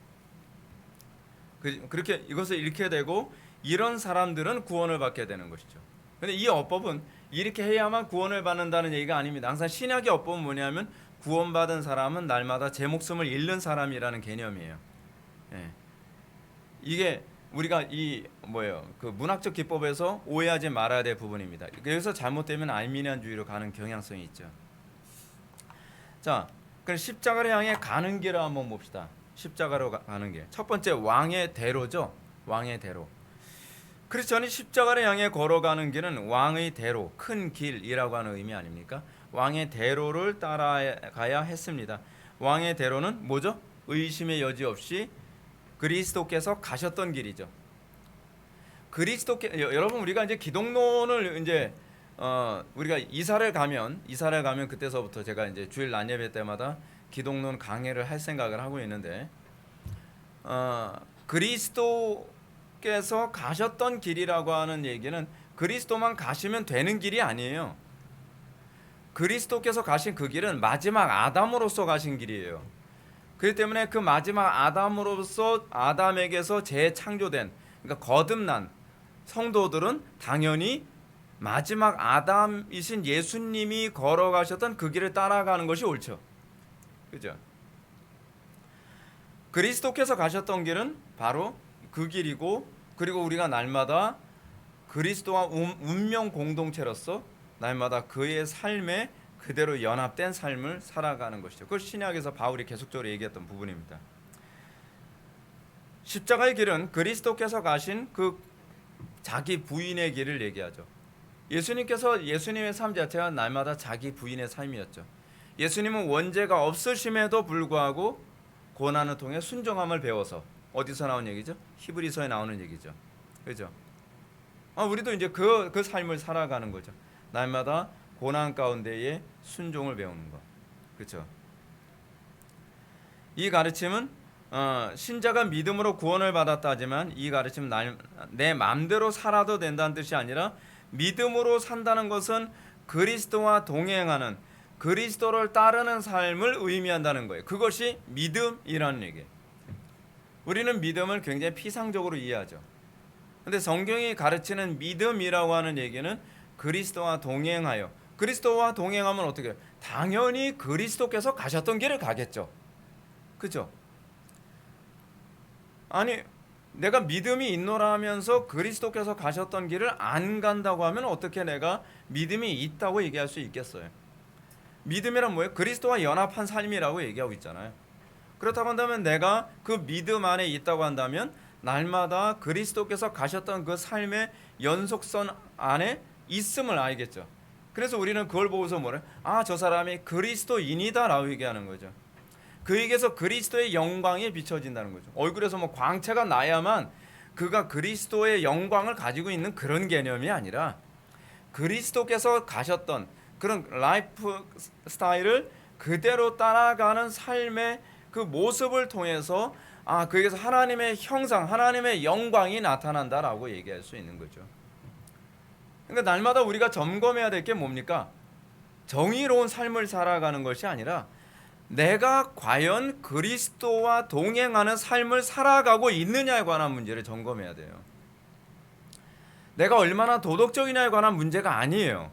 그렇게 이것을 잃게 되고 이런 사람들은 구원을 받게 되는 것이죠. 근데 이 어법은 이렇게 해야만 구원을 받는다는 얘기가 아닙니다. 항상 신약의 어법은 뭐냐면 구원받은 사람은 날마다 제 목숨을 잃는 사람이라는 개념이에요. 예. 이게 우리가 그 문학적 기법에서 오해하지 말아야 될 부분입니다. 그래서 잘못되면 알미니안주의로 가는 경향성이 있죠. 자, 그럼 십자가를 향해 가는 길을 한번 봅시다. 십자가로 가는 길. 첫 번째 왕의 대로죠. 왕의 대로. 크리스천이 십자가를 향해 걸어가는 길은 왕의 대로, 큰 길이라고 하는 의미 아닙니까? 왕의 대로를 따라가야 했습니다. 왕의 대로는 뭐죠? 의심의 여지 없이 그리스도께서 가셨던 길이죠. 여러분 우리가 이제 기독론을 이제 우리가 이사를 가면 그때서부터 제가 이제 주일 낮 예배 때마다 기독론 강해를 할 생각을 하고 있는데 그리스도께서 가셨던 길이라고 하는 얘기는 그리스도만 가시면 되는 길이 아니에요. 그리스도께서 가신 그 길은 마지막 아담으로서 가신 길이에요. 그렇기 때문에 그 마지막 아담으로서 아담에게서 재창조된, 그러니까 거듭난 성도들은 당연히 마지막 아담이신 예수님이 걸어가셨던 그 길을 따라가는 것이 옳죠. 그죠? 그리스도께서 가셨던 길은 바로 그 길이고, 그리고 우리가 날마다 그리스도와 운명 공동체로서 날마다 그의 삶에 그대로 연합된 삶을 살아가는 것이죠. 그걸 신약에서 바울이 계속적으로 얘기했던 부분입니다. 십자가의 길은 그리스도께서 가신 그 자기 부인의 길을 얘기하죠. 예수님의 삶 자체가 날마다 자기 부인의 삶이었죠. 예수님은 원죄가 없으심에도 불구하고 고난을 통해 순종함을 배워서, 어디서 나온 얘기죠? 히브리서에 나오는 얘기죠. 그죠? 우리도 이제 그 삶을 살아가는 거죠. 날마다 고난 가운데에 순종을 배우는 것. 그렇죠? 이 가르침은 신자가 믿음으로 구원을 받았다 하지만 이 가르침은 내 마음대로 살아도 된다는 뜻이 아니라 믿음으로 산다는 것은 그리스도와 동행하는, 그리스도를 따르는 삶을 의미한다는 거예요. 그것이 믿음이라는 얘기예요. 우리는 믿음을 굉장히 피상적으로 이해하죠. 근데 성경이 가르치는 믿음이라고 하는 얘기는 그리스도와 동행하여, 그리스도와 동행하면 어떻게 해요? 당연히 그리스도께서 가셨던 길을 가겠죠. 그죠? 아니, 내가 믿음이 있노라 하면서 그리스도께서 가셨던 길을 안 간다고 하면 어떻게 내가 믿음이 있다고 얘기할 수 있겠어요? 믿음이란 뭐예요? 그리스도와 연합한 삶이라고 얘기하고 있잖아요. 그렇다고 한다면 내가 그 믿음 안에 있다고 한다면 날마다 그리스도께서 가셨던 그 삶의 연속선 안에 있음을 알겠죠. 그래서 우리는 그걸 보고서 뭐래? 저 사람이 그리스도인이다라고 얘기하는 거죠. 그에게서 그리스도의 영광이 비춰진다는 거죠. 얼굴에서 뭐 광채가 나야만 그가 그리스도의 영광을 가지고 있는 그런 개념이 아니라 그리스도께서 가셨던 그런 라이프 스타일을 그대로 따라가는 삶의 그 모습을 통해서 그에게서 하나님의 형상, 하나님의 영광이 나타난다라고 얘기할 수 있는 거죠. 그러니까 날마다 우리가 점검해야 될 게 뭡니까? 정의로운 삶을 살아가는 것이 아니라 내가 과연 그리스도와 동행하는 삶을 살아가고 있느냐에 관한 문제를 점검해야 돼요. 내가 얼마나 도덕적이냐에 관한 문제가 아니에요.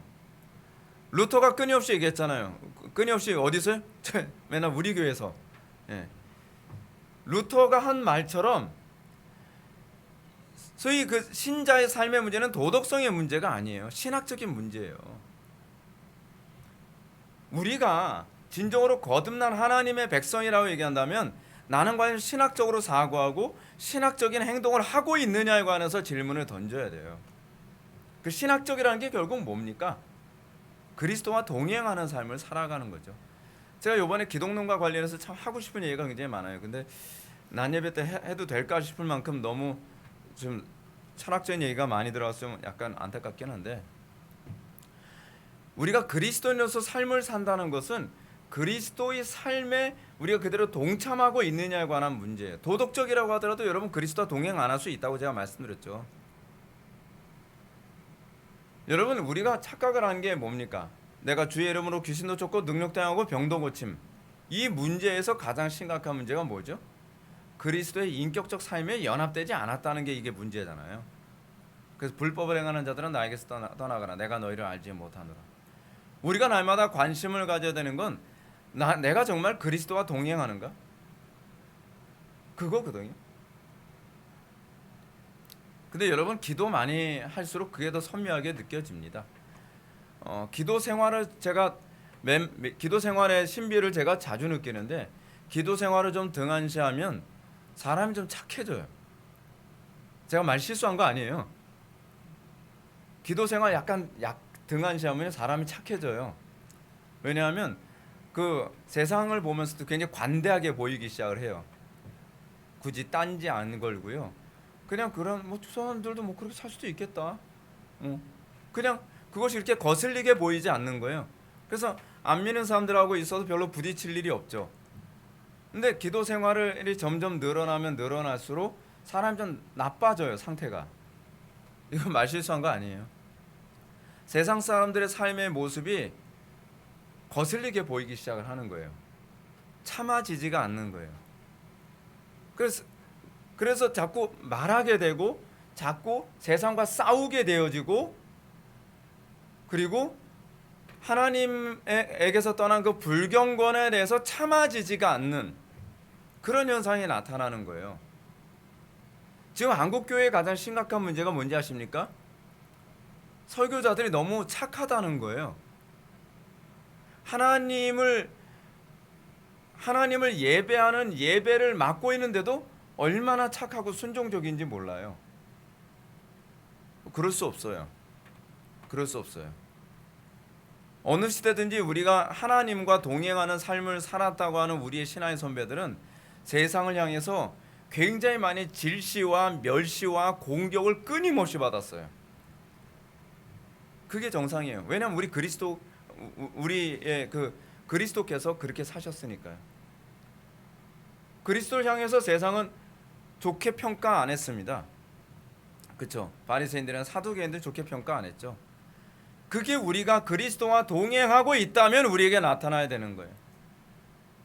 루터가 끊임없이 얘기했잖아요. 끊임없이 어디서요? 맨날 우리 교회에서. 루터가 한 말처럼 소위 그 신자의 삶의 문제는 도덕성의 문제가 아니에요. 신학적인 문제예요. 우리가 진정으로 거듭난 하나님의 백성이라고 얘기한다면 나는 과연 신학적으로 사고하고 신학적인 행동을 하고 있느냐에 관해서 질문을 던져야 돼요. 그 신학적이라는 게 결국 뭡니까? 그리스도와 동행하는 삶을 살아가는 거죠. 제가 이번에 기독론과 관련해서 참 하고 싶은 얘기가 굉장히 많아요. 근데 난예배 때 해도 될까 싶을 만큼 너무 좀 철학적인 얘기가 많이 들어갔으면 약간 안타깝긴 한데, 우리가 그리스도인으로서 삶을 산다는 것은 그리스도의 삶에 우리가 그대로 동참하고 있느냐에 관한 문제예요. 도덕적이라고 하더라도 여러분 그리스도와 동행 안 할 수 있다고 제가 말씀드렸죠. 여러분 우리가 착각을 한 게 뭡니까? 내가 주의 이름으로 귀신도 쫓고 능력당하고 병도 고침. 이 문제에서 가장 심각한 문제가 뭐죠? 그리스도의 인격적 삶에 연합되지 않았다는 게 이게 문제잖아요. 그래서 불법을 행하는 자들은 나에게서 떠나가라. 내가 너희를 알지 못하노라. 우리가 날마다 관심을 가져야 되는 건 내가 정말 그리스도와 동행하는가? 그거거든요. 근데 여러분 기도 많이 할수록 그게 더 선명하게 느껴집니다. 기도 생활을 제가 기도 생활의 신비를 제가 자주 느끼는데 기도 생활을 좀 등한시하면 사람이 좀 착해져요. 제가 말 실수한 거 아니에요. 기도 생활 약간 등한시하면 사람이 착해져요. 왜냐하면 그 세상을 보면서도 굉장히 관대하게 보이기 시작을 해요. 굳이 딴지 안 걸고요. 그냥 그런 뭐 사람들도 뭐 그렇게 살 수도 있겠다. 그냥 그것이 이렇게 거슬리게 보이지 않는 거예요. 그래서 안 믿는 사람들하고 있어도 별로 부딪힐 일이 없죠. 근데 기도 생활이 점점 늘어나면 늘어날수록 사람이 좀 나빠져요, 상태가. 이거 말 실수한 거 아니에요. 세상 사람들의 삶의 모습이 거슬리게 보이기 시작을 하는 거예요. 참아지지가 않는 거예요. 그래서 자꾸 말하게 되고 자꾸 세상과 싸우게 되어지고 그리고 하나님에게서 떠난 그 불경건에 대해서 참아지지가 않는 그런 현상이 나타나는 거예요. 지금 한국교회의 가장 심각한 문제가 뭔지 아십니까? 설교자들이 너무 착하다는 거예요. 하나님을 예배하는 예배를 맡고 있는데도 얼마나 착하고 순종적인지 몰라요. 그럴 수 없어요. 그럴 수 없어요. 어느 시대든지 우리가 하나님과 동행하는 삶을 살았다고 하는 우리의 신앙의 선배들은 세상을 향해서 굉장히 많이 질시와 멸시와 공격을 끊임없이 받았어요. 그게 정상이에요. 왜냐하면 우리의 그 그리스도께서 그렇게 사셨으니까요. 그리스도를 향해서 세상은 좋게 평가 안 했습니다. 그렇죠? 바리새인들이나 사두개인들 좋게 평가 안 했죠. 그게 우리가 그리스도와 동행하고 있다면 우리에게 나타나야 되는 거예요.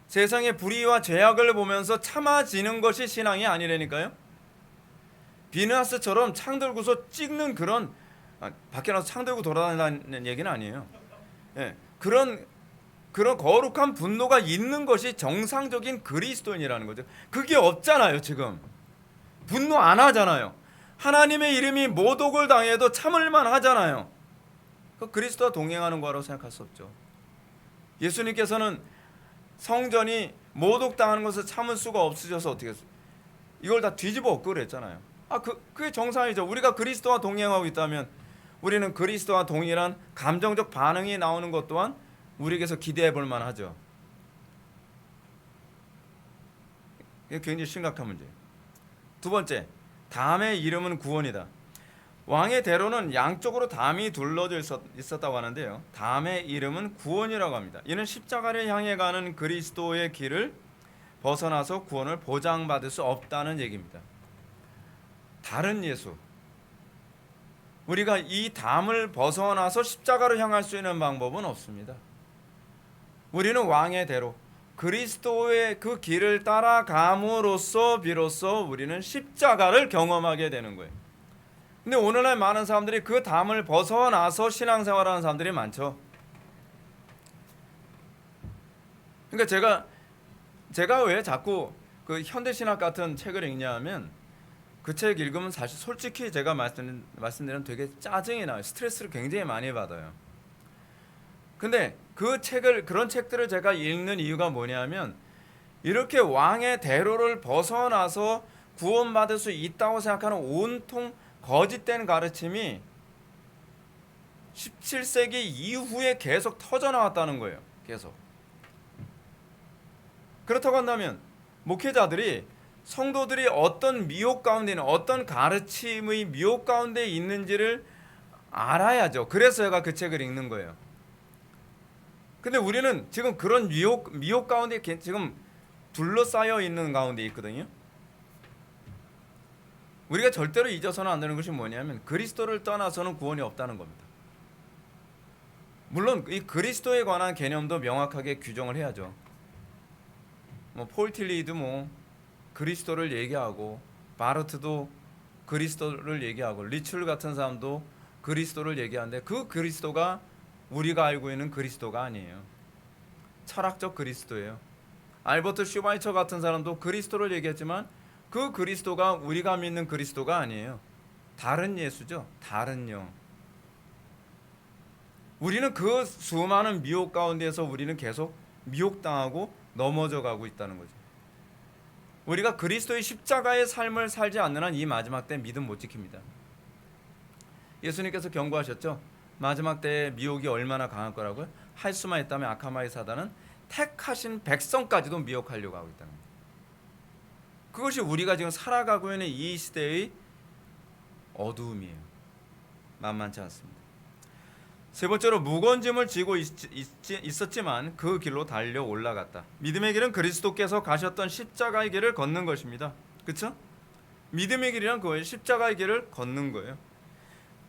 세상의 불의와 죄악을 보면서 참아지는 것이 신앙이 아니라니까요. 비느하스처럼 창 들고서 찍는 그런 밖에 나서 창 들고 돌아다니는 얘기는 아니에요. 예, 그런 거룩한 분노가 있는 것이 정상적인 그리스도인이라는 거죠. 그게 없잖아요. 지금 분노 안 하잖아요. 하나님의 이름이 모독을 당해도 참을만 하잖아요. 그 그리스도와 동행하는 거라고 생각할 수 없죠. 예수님께서는 성전이 모독당하는 것을 참을 수가 없으셔서 어떻게 했어요? 이걸 다 뒤집어 엎고 그랬잖아요. 그게 정상이죠. 우리가 그리스도와 동행하고 있다면 우리는 그리스도와 동일한 감정적 반응이 나오는 것 또한 우리에게서 기대해 볼 만하죠. 이게 굉장히 심각한 문제예요. 두 번째, 담의 이름은 구원이다. 왕의 대로는 양쪽으로 담이 둘러져 있었다고 하는데요. 담의 이름은 구원이라고 합니다. 이는 십자가를 향해 가는 그리스도의 길을 벗어나서 구원을 보장받을 수 없다는 얘기입니다. 다른 예수, 우리가 이 담을 벗어나서 십자가로 향할 수 있는 방법은 없습니다. 우리는 왕의 대로 그리스도의 그 길을 따라감으로써 비로소 우리는 십자가를 경험하게 되는 거예요. 근데 오늘날 많은 사람들이 그 담을 벗어나서 신앙생활하는 사람들이 많죠. 그러니까 제가 왜 자꾸 그 현대신학 같은 책을 읽냐면 그 책 읽으면 사실 솔직히 제가 말씀드리면 되게 짜증이 나요. 스트레스를 굉장히 많이 받아요. 근데 그런 책들을 제가 읽는 이유가 뭐냐면 이렇게 왕의 대로를 벗어나서 구원받을 수 있다고 생각하는 온통 거짓된 가르침이 17세기 이후에 계속 터져나왔다는 거예요. 계속. 그렇다고 한다면 목회자들이 성도들이 어떤 미혹 가운데 있는 어떤 가르침의 미혹 가운데 있는지를 알아야죠. 그래서 제가 그 책을 읽는 거예요. 근데 우리는 지금 그런 미혹 가운데 지금 둘러싸여 있는 가운데 있거든요. 우리가 절대로 잊어서는 안 되는 것이 뭐냐면 그리스도를 떠나서는 구원이 없다는 겁니다. 물론 이 그리스도에 관한 개념도 명확하게 규정을 해야죠. 폴 틸리도 그리스도를 얘기하고 바르트도 그리스도를 얘기하고, 리첼 같은 사람도 그리스도를 얘기하는데 그 그리스도가 우리가 알고 있는 그리스도가 아니에요. 철학적 그리스도예요. 알버트 슈바이처 같은 사람도 그리스도를 얘기했지만 그 그리스도가 우리가 믿는 그리스도가 아니에요. 다른 예수죠. 다른 영. 우리는 그 수많은 미혹 가운데서 우리는 계속 미혹당하고 넘어져 가고 있다는 거죠. 우리가 그리스도의 십자가의 삶을 살지 않는 한 이 마지막 때 믿음 못 지킵니다. 예수님께서 경고하셨죠. 마지막 때의 미혹이 얼마나 강할 거라고요? 할 수만 있다면 아카마의 사단은 택하신 백성까지도 미혹하려고 하고 있다는 거예요. 그것이 우리가 지금 살아가고 있는 이 시대의 어두움이에요. 만만치 않습니다. 세 번째로 무거운 짐을 지고 있었지만 그 길로 달려 올라갔다. 믿음의 길은 그리스도께서 가셨던 십자가의 길을 걷는 것입니다. 그렇죠? 믿음의 길이란 그거예요. 십자가의 길을 걷는 거예요.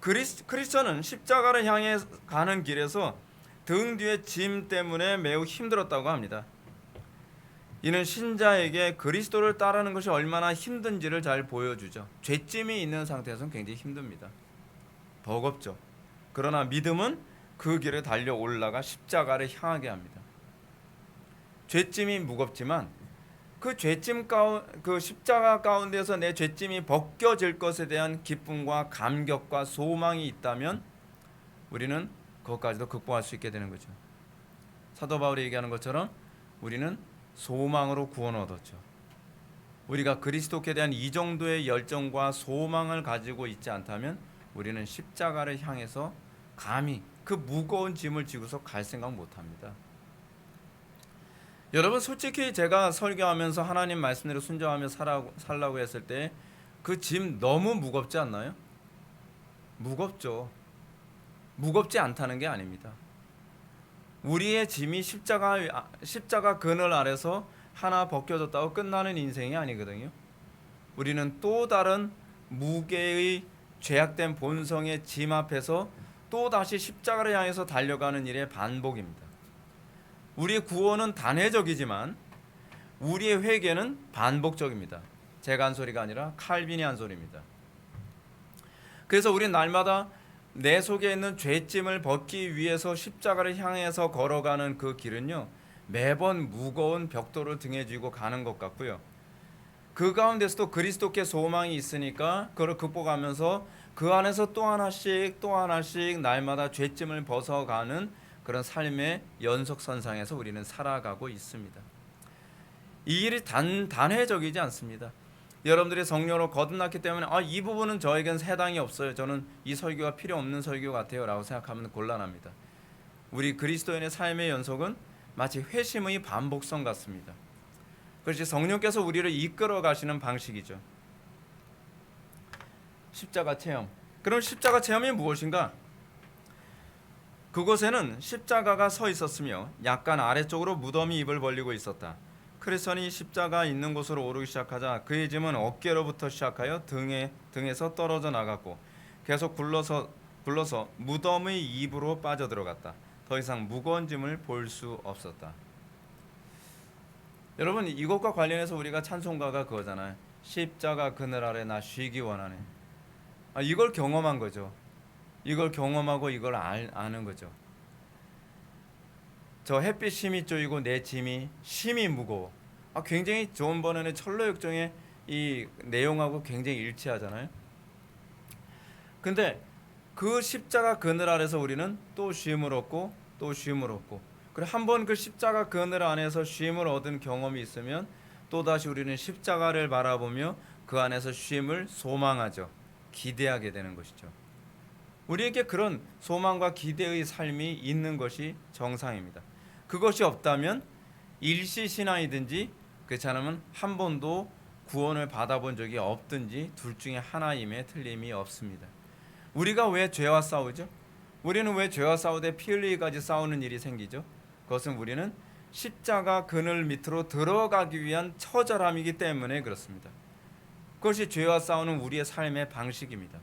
크리스천은 십자가를 향해 가는 길에서 등 뒤에 짐 때문에 매우 힘들었다고 합니다. 이는 신자에게 그리스도를 따르는 것이 얼마나 힘든지를 잘 보여주죠. 죄짐이 있는 상태에서는 굉장히 힘듭니다. 버겁죠. 그러나 믿음은 그 길에 달려 올라가 십자가를 향하게 합니다. 죄짐이 무겁지만 그 죄짐 그 십자가 가운데서 내 죄짐이 벗겨질 것에 대한 기쁨과 감격과 소망이 있다면 우리는 그것까지도 극복할 수 있게 되는 거죠. 사도 바울이 얘기하는 것처럼 우리는 소망으로 구원을 얻었죠. 우리가 그리스도께 대한 이 정도의 열정과 소망을 가지고 있지 않다면 우리는 십자가를 향해서 감히 그 무거운 짐을 지고서 갈 생각 못합니다. 여러분, 솔직히 제가 설교하면서 하나님 말씀대로 순종하며 살라고 했을 때 그 짐 너무 무겁지 않나요? 무겁죠. 무겁지 않다는 게 아닙니다. 우리의 짐이 십자가 그늘 아래서 하나 벗겨졌다고 끝나는 인생이 아니거든요. 우리는 또 다른 무게의 죄악된 본성의 짐 앞에서 또 다시 십자가를 향해서 달려가는 일의 반복입니다. 우리의 구원은 단회적이지만 우리의 회개는 반복적입니다. 제가 한 소리가 아니라 칼빈이 한 소리입니다. 그래서 우리는 날마다 내 속에 있는 죄짐을 벗기 위해서 십자가를 향해서 걸어가는 그 길은요, 매번 무거운 벽돌을 등에 쥐고 가는 것 같고요. 그 가운데서도 그리스도께 소망이 있으니까 그걸 극복하면서 그 안에서 또 하나씩 날마다 죄짐을 벗어가는 그런 삶의 연속선상에서 우리는 살아가고 있습니다. 이 일이 단회적이지 않습니다. 여러분들이 성령으로 거듭났기 때문에 이 부분은 저에겐 해당이 없어요. 저는 이 설교가 필요 없는 설교 같아요 라고 생각하면 곤란합니다. 우리 그리스도인의 삶의 연속은 마치 회심의 반복성 같습니다. 그것이 성령께서 우리를 이끌어 가시는 방식이죠. 십자가 체험. 그럼 십자가 체험이 무엇인가? 그곳에는 십자가가 서 있었으며 약간 아래쪽으로 무덤이 입을 벌리고 있었다. 크리스천이 십자가 있는 곳으로 오르기 시작하자 그의 짐은 어깨로부터 시작하여 등에서 떨어져 나갔고 계속 굴러서 무덤의 입으로 빠져들어갔다. 더 이상 무거운 짐을 볼 수 없었다. 여러분, 이것과 관련해서 우리가 찬송가가 그거잖아요. 십자가 그늘 아래 나 쉬기 원하네. 이걸 경험한 거죠. 이걸 경험하고 이걸 아는 거죠. 저 햇빛 심이 쪼이고 내 짐이 심이 무거워. 굉장히 존 버넌의 철로역정의 이 내용하고 굉장히 일치하잖아요. 근데 그 십자가 그늘 아래서 우리는 또 쉼을 얻고 또 쉼을 얻고, 그리고 한번 그 십자가 그늘 안에서 쉼을 얻은 경험이 있으면 또다시 우리는 십자가를 바라보며 그 안에서 쉼을 소망하죠. 기대하게 되는 것이죠. 우리에게 그런 소망과 기대의 삶이 있는 것이 정상입니다. 그것이 없다면 일시신앙이든지 그렇지 않으면 한 번도 구원을 받아본 적이 없든지 둘 중에 하나임에 틀림이 없습니다. 우리가 왜 죄와 싸우죠? 우리는 왜 죄와 싸우되 피 흘리기까지 싸우는 일이 생기죠? 그것은 우리는 십자가 그늘 밑으로 들어가기 위한 처절함이기 때문에 그렇습니다. 그것이 죄와 싸우는 우리의 삶의 방식입니다.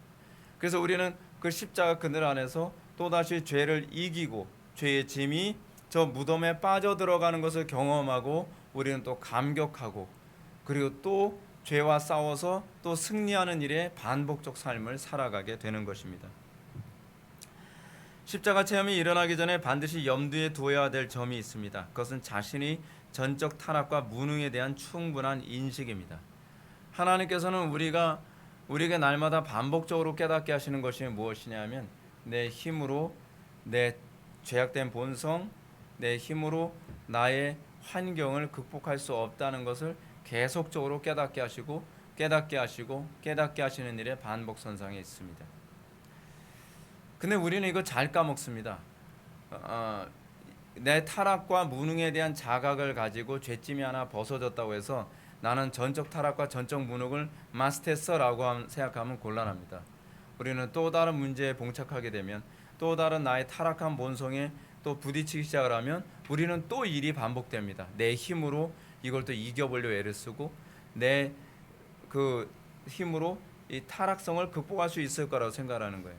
그래서 우리는 그 십자가 그늘 안에서 또다시 죄를 이기고 죄의 짐이 저 무덤에 빠져들어가는 것을 경험하고 우리는 또 감격하고, 그리고 또 죄와 싸워서 또 승리하는 일에 반복적 삶을 살아가게 되는 것입니다. 십자가 체험이 일어나기 전에 반드시 염두에 두어야 될 점이 있습니다. 그것은 자신이 전적 타락과 무능에 대한 충분한 인식입니다. 하나님께서는 우리에게 날마다 반복적으로 깨닫게 하시는 것이 무엇이냐면 내 힘으로 내 죄악된 본성, 내 힘으로 나의 환경을 극복할 수 없다는 것을 계속적으로 깨닫게 하시고 깨닫게 하시는 일에 반복선상에 있습니다. 근데 우리는 이거 잘 까먹습니다. 내 타락과 무능에 대한 자각을 가지고 죄짐이 하나 벗어졌다고 해서 나는 전적 타락과 전적 무능을 마스터했어라고 생각하면 곤란합니다. 우리는 또 다른 문제에 봉착하게 되면 또 다른 나의 타락한 본성에 또 부딪히기 시작을 하면 우리는 또 일이 반복됩니다. 내 힘으로 이걸 또 이겨보려 애를 쓰고 내 그 힘으로 이 타락성을 극복할 수 있을 거라고 생각하는 거예요.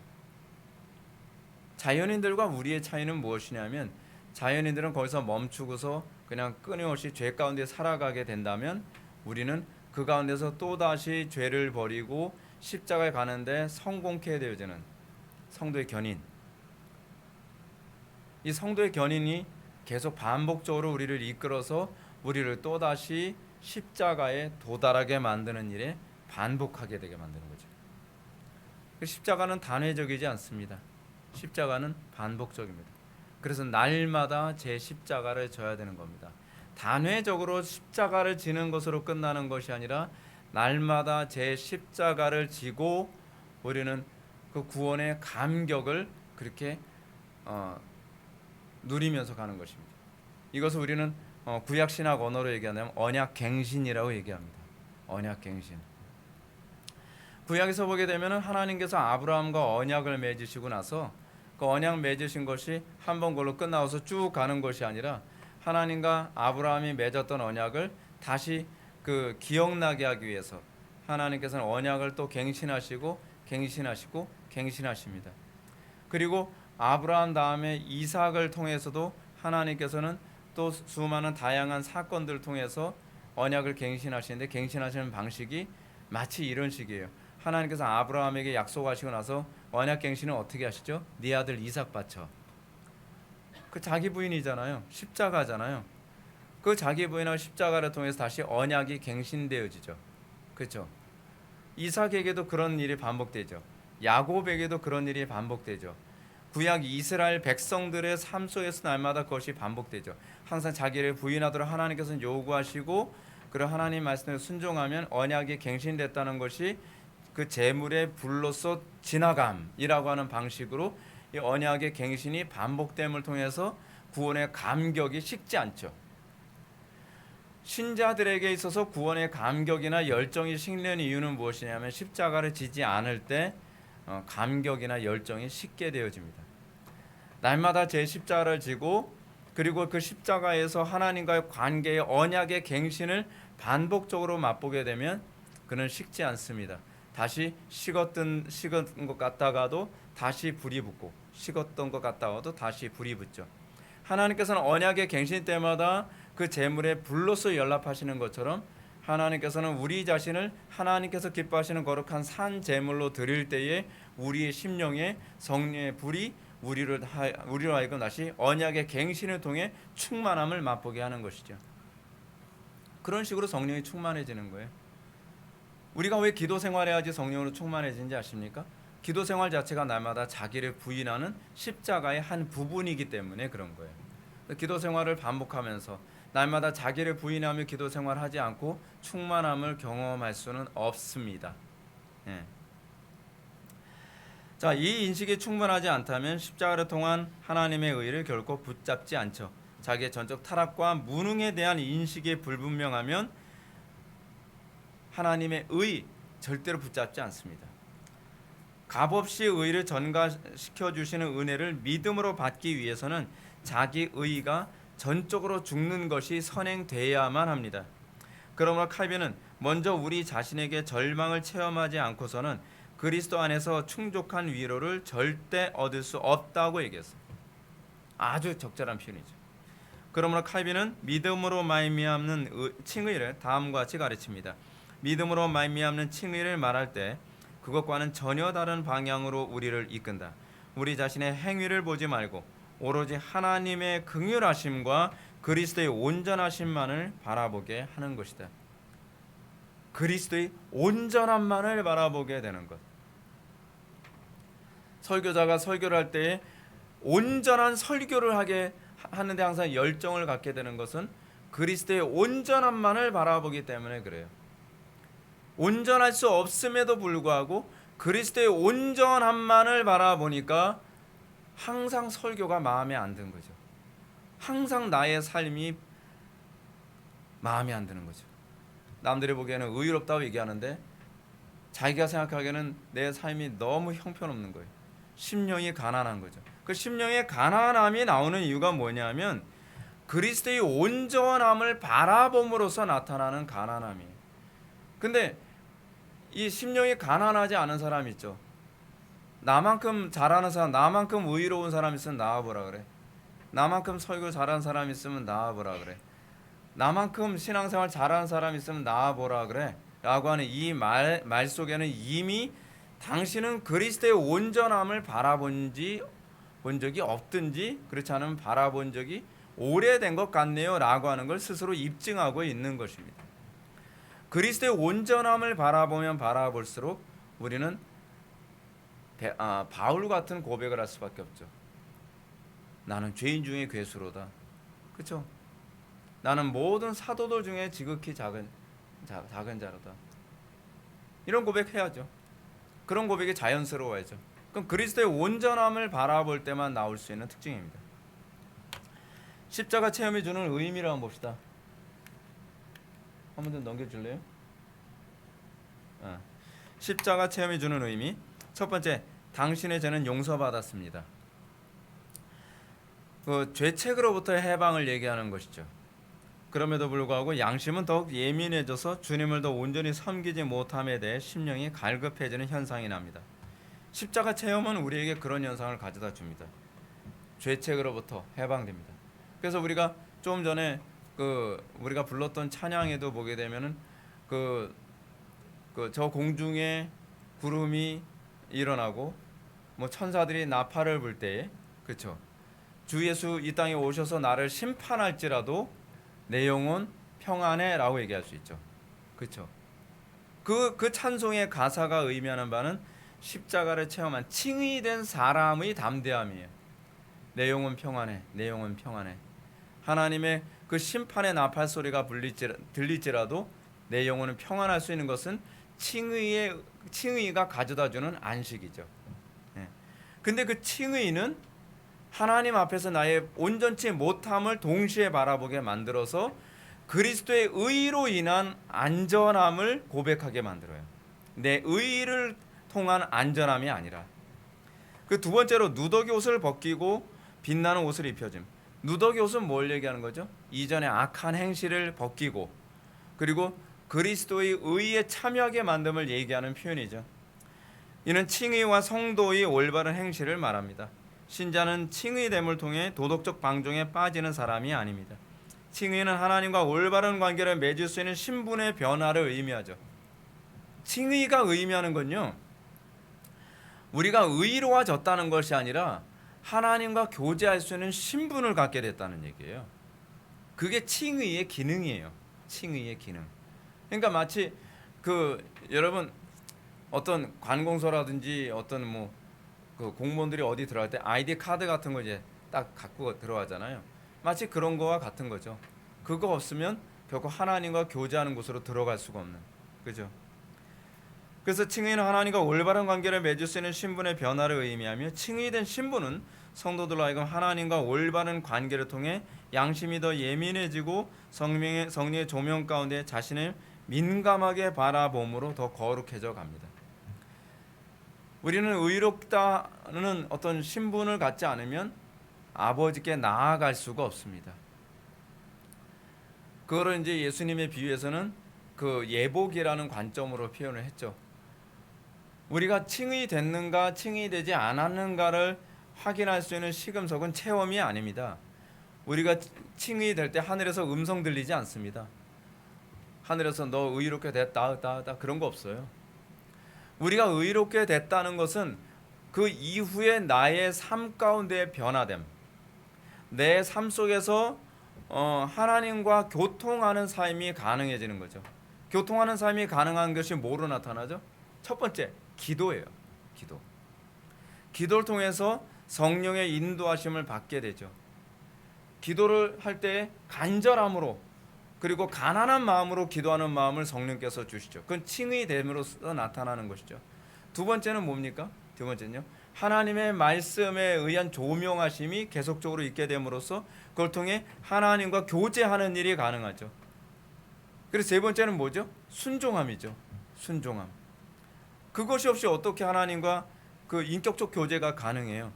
자연인들과 우리의 차이는 무엇이냐면 자연인들은 거기서 멈추고서 그냥 끊임없이 죄 가운데 살아가게 된다면 우리는 그 가운데서 또다시 죄를 버리고 십자가에 가는데 성공케 되어지는 성도의 견인, 이 성도의 견인이 계속 반복적으로 우리를 이끌어서 우리를 또다시 십자가에 도달하게 만드는 일에 반복하게 되게 만드는 거죠. 십자가는 단회적이지 않습니다. 십자가는 반복적입니다. 그래서 날마다 제 십자가를 져야 되는 겁니다. 단회적으로 십자가를 지는 것으로 끝나는 것이 아니라 날마다 제 십자가를 지고 우리는 그 구원의 감격을 그렇게 누리면서 가는 것입니다. 이것을 우리는 구약 신학 언어로 얘기하면 언약갱신이라고 얘기합니다. 언약갱신. 구약에서 보게 되면 하나님께서 아브라함과 언약을 맺으시고 나서 그 언약 맺으신 것이 한 번 걸로 끝나서 쭉 가는 것이 아니라 하나님과 아브라함이 맺었던 언약을 다시 그 기억나게 하기 위해서 하나님께서는 언약을 또 갱신하십니다. 그리고 아브라함 다음에 이삭을 통해서도 하나님께서는 또 수많은 다양한 사건들을 통해서 언약을 갱신하시는데 갱신하시는 방식이 마치 이런 식이에요. 하나님께서 아브라함에게 약속하시고 나서 언약 갱신은 어떻게 하시죠? 네 아들 이삭 바쳐. 그 자기 부인이잖아요. 십자가잖아요. 그 자기 부인과 십자가를 통해서 다시 언약이 갱신되어지죠. 그렇죠? 이삭에게도 그런 일이 반복되죠. 야곱에게도 그런 일이 반복되죠. 구약 이스라엘 백성들의 삶 속에서 날마다 그것이 반복되죠. 항상 자기를 부인하도록 하나님께서는 요구하시고 그런 하나님 말씀에 순종하면 언약이 갱신됐다는 것이 그 재물의 불로서 지나감이라고 하는 방식으로 이 언약의 갱신이 반복됨을 통해서 구원의 감격이 식지 않죠. 신자들에게 있어서 구원의 감격이나 열정이 식는 이유는 무엇이냐면 십자가를 지지 않을 때 감격이나 열정이 식게 되어집니다. 날마다 제 십자가를 지고 그리고 그 십자가에서 하나님과의 관계의 언약의 갱신을 반복적으로 맛보게 되면 그는 식지 않습니다. 다시 식은 것 같다가도 다시 불이 붙고 식었던 것 같다가도 다시 불이 붙죠. 하나님께서는 언약의 갱신 때마다 그 제물에 불로서 연락하시는 것처럼 하나님께서는 우리 자신을 하나님께서 기뻐하시는 거룩한 산 제물로 드릴 때에 우리의 심령에 성령의 불이 우리로 하여금 다시 언약의 갱신을 통해 충만함을 맛보게 하는 것이죠. 그런 식으로 성령이 충만해지는 거예요. 우리가 왜 기도 생활해야지 성령으로 충만해지는지 아십니까? 기도 생활 자체가 날마다 자기를 부인하는 십자가의 한 부분이기 때문에 그런 거예요. 기도 생활을 반복하면서 날마다 자기를 부인하며 기도 생활하지 않고 충만함을 경험할 수는 없습니다. 예. 자, 이 인식이 충분하지 않다면 십자가를 통한 하나님의 의를 결코 붙잡지 않죠. 자기의 전적 타락과 무능에 대한 인식이 불분명하면 하나님의 의 절대로 붙잡지 않습니다. 값없이 의를 전가시켜 주시는 은혜를 믿음으로 받기 위해서는 자기 의가 전적으로 죽는 것이 선행돼야만 합니다. 그러므로 칼빈은 먼저 우리 자신에게 절망을 체험하지 않고서는 그리스도 안에서 충족한 위로를 절대 얻을 수 없다고 얘기했어요. 아주 적절한 표현이죠. 그러므로 칼빈은 믿음으로 말미암는 칭의를 다음과 같이 가르칩니다. 믿음으로 말미암는 칭의를 말할 때 그것과는 전혀 다른 방향으로 우리를 이끈다. 우리 자신의 행위를 보지 말고 오로지 하나님의 긍휼하심과 그리스도의 온전하심만을 바라보게 하는 것이다. 그리스도의 온전함만을 바라보게 되는 것. 설교자가 설교를 할 때에 온전한 설교를 하는데 항상 열정을 갖게 되는 것은 그리스도의 온전함만을 바라보기 때문에 그래요. 온전할 수 없음에도 불구하고 그리스도의 온전함만을 바라보니까 항상 설교가 마음에 안 드는 거죠. 항상 나의 삶이 마음에 안 드는 거죠. 남들이 보기에는 의롭다고 얘기하는데 자기가 생각하기에는 내 삶이 너무 형편없는 거예요. 심령이 가난한 거죠. 그 심령의 가난함이 나오는 이유가 뭐냐면 그리스도의 온전함을 바라봄으로써 나타나는 가난함이에요. 근데 이 심령이 가난하지 않은 사람 있죠. 나만큼 잘하는 사람, 나만큼 의로운 사람 있으면 나와보라 그래. 나만큼 설교 잘하는 사람 있으면 나와보라 그래. 나만큼 신앙생활 잘하는 사람 있으면 나와보라 그래. 라고 하는 이 말 속에는 이미 당신은 그리스도의 온전함을 본 적이 없든지 그렇지 않으면 바라본 적이 오래된 것 같네요 라고 하는 걸 스스로 입증하고 있는 것입니다. 그리스도의 온전함을 바라보면 바라볼수록 우리는 바울 같은 고백을 할 수밖에 없죠. 나는 죄인 중에 괴수로다. 그렇죠? 나는 모든 사도들 중에 지극히 작은 자로다. 이런 고백해야죠. 그런 고백이 자연스러워야죠. 그럼 그리스도의 온전함을 바라볼 때만 나올 수 있는 특징입니다. 십자가 체험이 주는 의미를 한번 봅시다. 한 번 더 넘겨줄래요? 십자가 체험이 주는 의미. 첫 번째, 당신의 죄는 용서받았습니다. 그 죄책으로부터 해방을 얘기하는 것이죠. 그럼에도 불구하고 양심은 더욱 예민해져서 주님을 더 온전히 섬기지 못함에 대해 심령이 갈급해지는 현상이 납니다. 십자가 체험은 우리에게 그런 현상을 가져다 줍니다. 죄책으로부터 해방됩니다. 그래서 우리가 좀 전에 우리가 불렀던 찬양에도 보게 되면은 저 공중에 구름이 일어나고 뭐 천사들이 나팔을 불 때에 그렇죠. 주 예수 이 땅에 오셔서 나를 심판할지라도 내 영혼 평안해라고 얘기할 수 있죠. 그렇죠. 그 찬송의 가사가 의미하는 바는 십자가를 체험한 칭의된 사람의 담대함이에요. 내 영혼 평안해, 내 영혼 평안해. 하나님의 그 심판의 나팔 소리가 들릴지라도 내 영혼은 평안할 수 있는 것은 칭의가 가져다주는 안식이죠. 근데 그 칭의는 하나님 앞에서 나의 온전치 못함을 동시에 바라보게 만들어서 그리스도의 의로 인한 안전함을 고백하게 만들어요. 내 의를 통한 안전함이 아니라. 그 두 번째로 누더기 옷을 벗기고 빛나는 옷을 입혀짐. 누더기 옷은 뭘 얘기하는 거죠? 이전의 악한 행실을 벗기고 그리고 그리스도의 의에 참여하게 만듦을 얘기하는 표현이죠. 이는 칭의와 성도의 올바른 행실을 말합니다. 신자는 칭의됨을 통해 도덕적 방종에 빠지는 사람이 아닙니다. 칭의는 하나님과 올바른 관계를 맺을 수 있는 신분의 변화를 의미하죠. 칭의가 의미하는 건요, 우리가 의로워졌다는 것이 아니라 하나님과 교제할 수 있는 신분을 갖게 됐다는 얘기예요. 그게 칭의의 기능이에요. 칭의의 기능. 그러니까 마치 여러분 어떤 관공서라든지 어떤 그 공무원들이 어디 들어갈 때 아이디 카드 같은 거 이제 딱 갖고 들어가잖아요. 마치 그런 거와 같은 거죠. 그거 없으면 결코 하나님과 교제하는 곳으로 들어갈 수가 없는. 그죠? 그래서 칭의는 하나님과 올바른 관계를 맺을 수 있는 신분의 변화를 의미하며 칭의된 신분은 성도들로 하여금 하나님과 올바른 관계를 통해 양심이 더 예민해지고 성령의 조명 가운데 자신을 민감하게 바라봄으로 더 거룩해져 갑니다. 우리는 의롭다는 어떤 신분을 갖지 않으면 아버지께 나아갈 수가 없습니다. 그거를 이제 예수님의 비유에서는 그 예복이라는 관점으로 표현을 했죠. 우리가 칭의됐는가 칭의되지 않았는가를 확인할 수 있는 시금석은 체험이 아닙니다. 우리가 칭의될 때 하늘에서 음성 들리지 않습니다. 하늘에서 너 의롭게 됐다 그런 거 없어요. 우리가 의롭게 됐다는 것은 그 이후에 나의 삶 가운데의 변화됨, 내 삶 속에서 하나님과 교통하는 삶이 가능해지는 거죠. 교통하는 삶이 가능한 것이 뭐로 나타나죠? 첫 번째, 기도예요. 기도. 기도를 통해서 성령의 인도하심을 받게 되죠. 기도를 할 때 간절함으로 그리고 가난한 마음으로 기도하는 마음을 성령께서 주시죠. 그건 칭의 됨으로써 나타나는 것이죠. 두 번째는 뭡니까? 두 번째는요. 하나님의 말씀에 의한 조명하심이 계속적으로 있게 됨으로써 그걸 통해 하나님과 교제하는 일이 가능하죠. 그래서 세 번째는 뭐죠? 순종함이죠. 순종함. 그것이 없이 어떻게 하나님과 그 인격적 교제가 가능해요?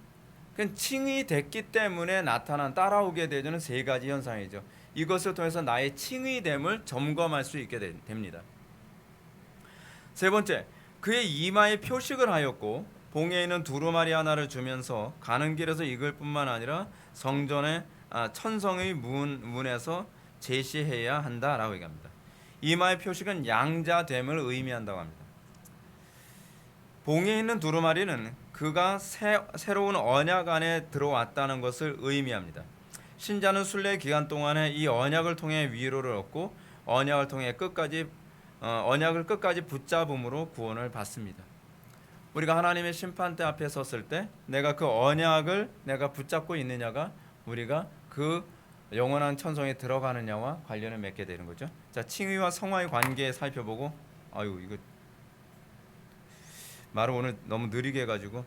그건 칭의 됐기 때문에 나타난 따라오게 되는 세 가지 현상이죠. 이것을 통해서 나의 칭의됨을 점검할 수 있게 됩니다. 세 번째, 그의 이마에 표식을 하였고 봉에 있는 두루마리 하나를 주면서 가는 길에서 읽을 뿐만 아니라 성전의 천성의 문에서 제시해야 한다라고 얘기합니다. 이마의 표식은 양자됨을 의미한다고 합니다. 봉에 있는 두루마리는 그가 새로운 언약 안에 들어왔다는 것을 의미합니다. 신자는 순례 기간 동안에 이 언약을 통해 위로를 얻고 언약을 통해 언약을 끝까지 붙잡음으로 구원을 받습니다. 우리가 하나님의 심판대 앞에 섰을 때 내가 그 언약을 내가 붙잡고 있느냐가 우리가 그 영원한 천성에 들어가느냐와 관련을 맺게 되는 거죠. 자, 칭의와 성화의 관계 살펴보고 이거 말을 오늘 너무 느리게 해가지고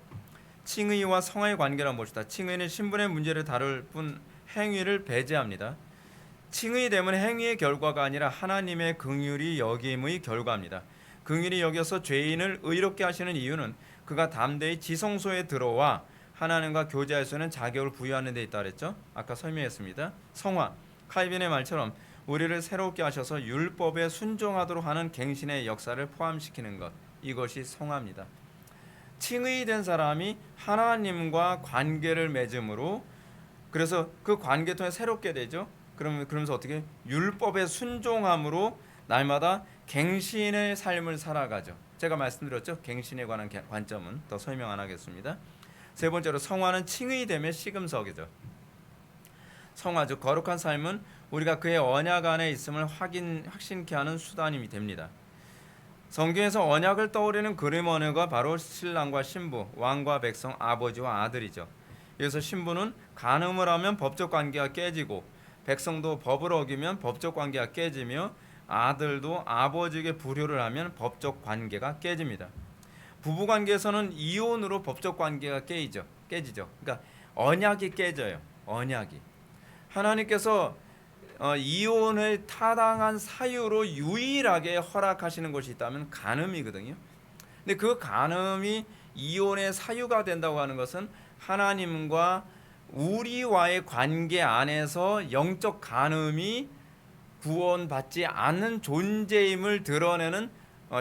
칭의와 성화의 관계란 무엇이다. 칭의는 신분의 문제를 다룰 뿐 행위를 배제합니다. 칭의됨은 행위의 결과가 아니라 하나님의 긍휼히 여김의 결과입니다. 긍휼히 여겨서 죄인을 의롭게 하시는 이유는 그가 담대히 지성소에 들어와 하나님과 교제할 수 있는 자격을 부여하는 데 있다 그랬죠. 아까 설명했습니다. 성화, 칼빈의 말처럼 우리를 새롭게 하셔서 율법에 순종하도록 하는 갱신의 역사를 포함시키는 것, 이것이 성화입니다. 칭의된 사람이 하나님과 관계를 맺음으로 그래서 그 관계 통해 새롭게 되죠. 그러면서 어떻게 율법에 순종함으로 날마다 갱신의 삶을 살아가죠. 제가 말씀드렸죠. 갱신에 관한 관점은 더 설명 안 하겠습니다. 세 번째로 성화는 칭의됨의 시금석이죠. 성화 즉 거룩한 삶은 우리가 그의 언약 안에 있음을 확신케 하는 수단이 됩니다. 성경에서 언약을 떠올리는 그림 언어가 바로 신랑과 신부, 왕과 백성, 아버지와 아들이죠. 여기서 신부는 간음을 하면 법적 관계가 깨지고 백성도 법을 어기면 법적 관계가 깨지며 아들도 아버지에게 불효를 하면 법적 관계가 깨집니다. 부부 관계에서는 이혼으로 법적 관계가 깨지죠. 그러니까 언약이 깨져요. 언약이. 하나님께서 이혼을 타당한 사유로 유일하게 허락하시는 것이 있다면 간음이거든요. 근데 그 간음이 이혼의 사유가 된다고 하는 것은 하나님과 우리와의 관계 안에서 영적 간음이 구원받지 않는 존재임을 드러내는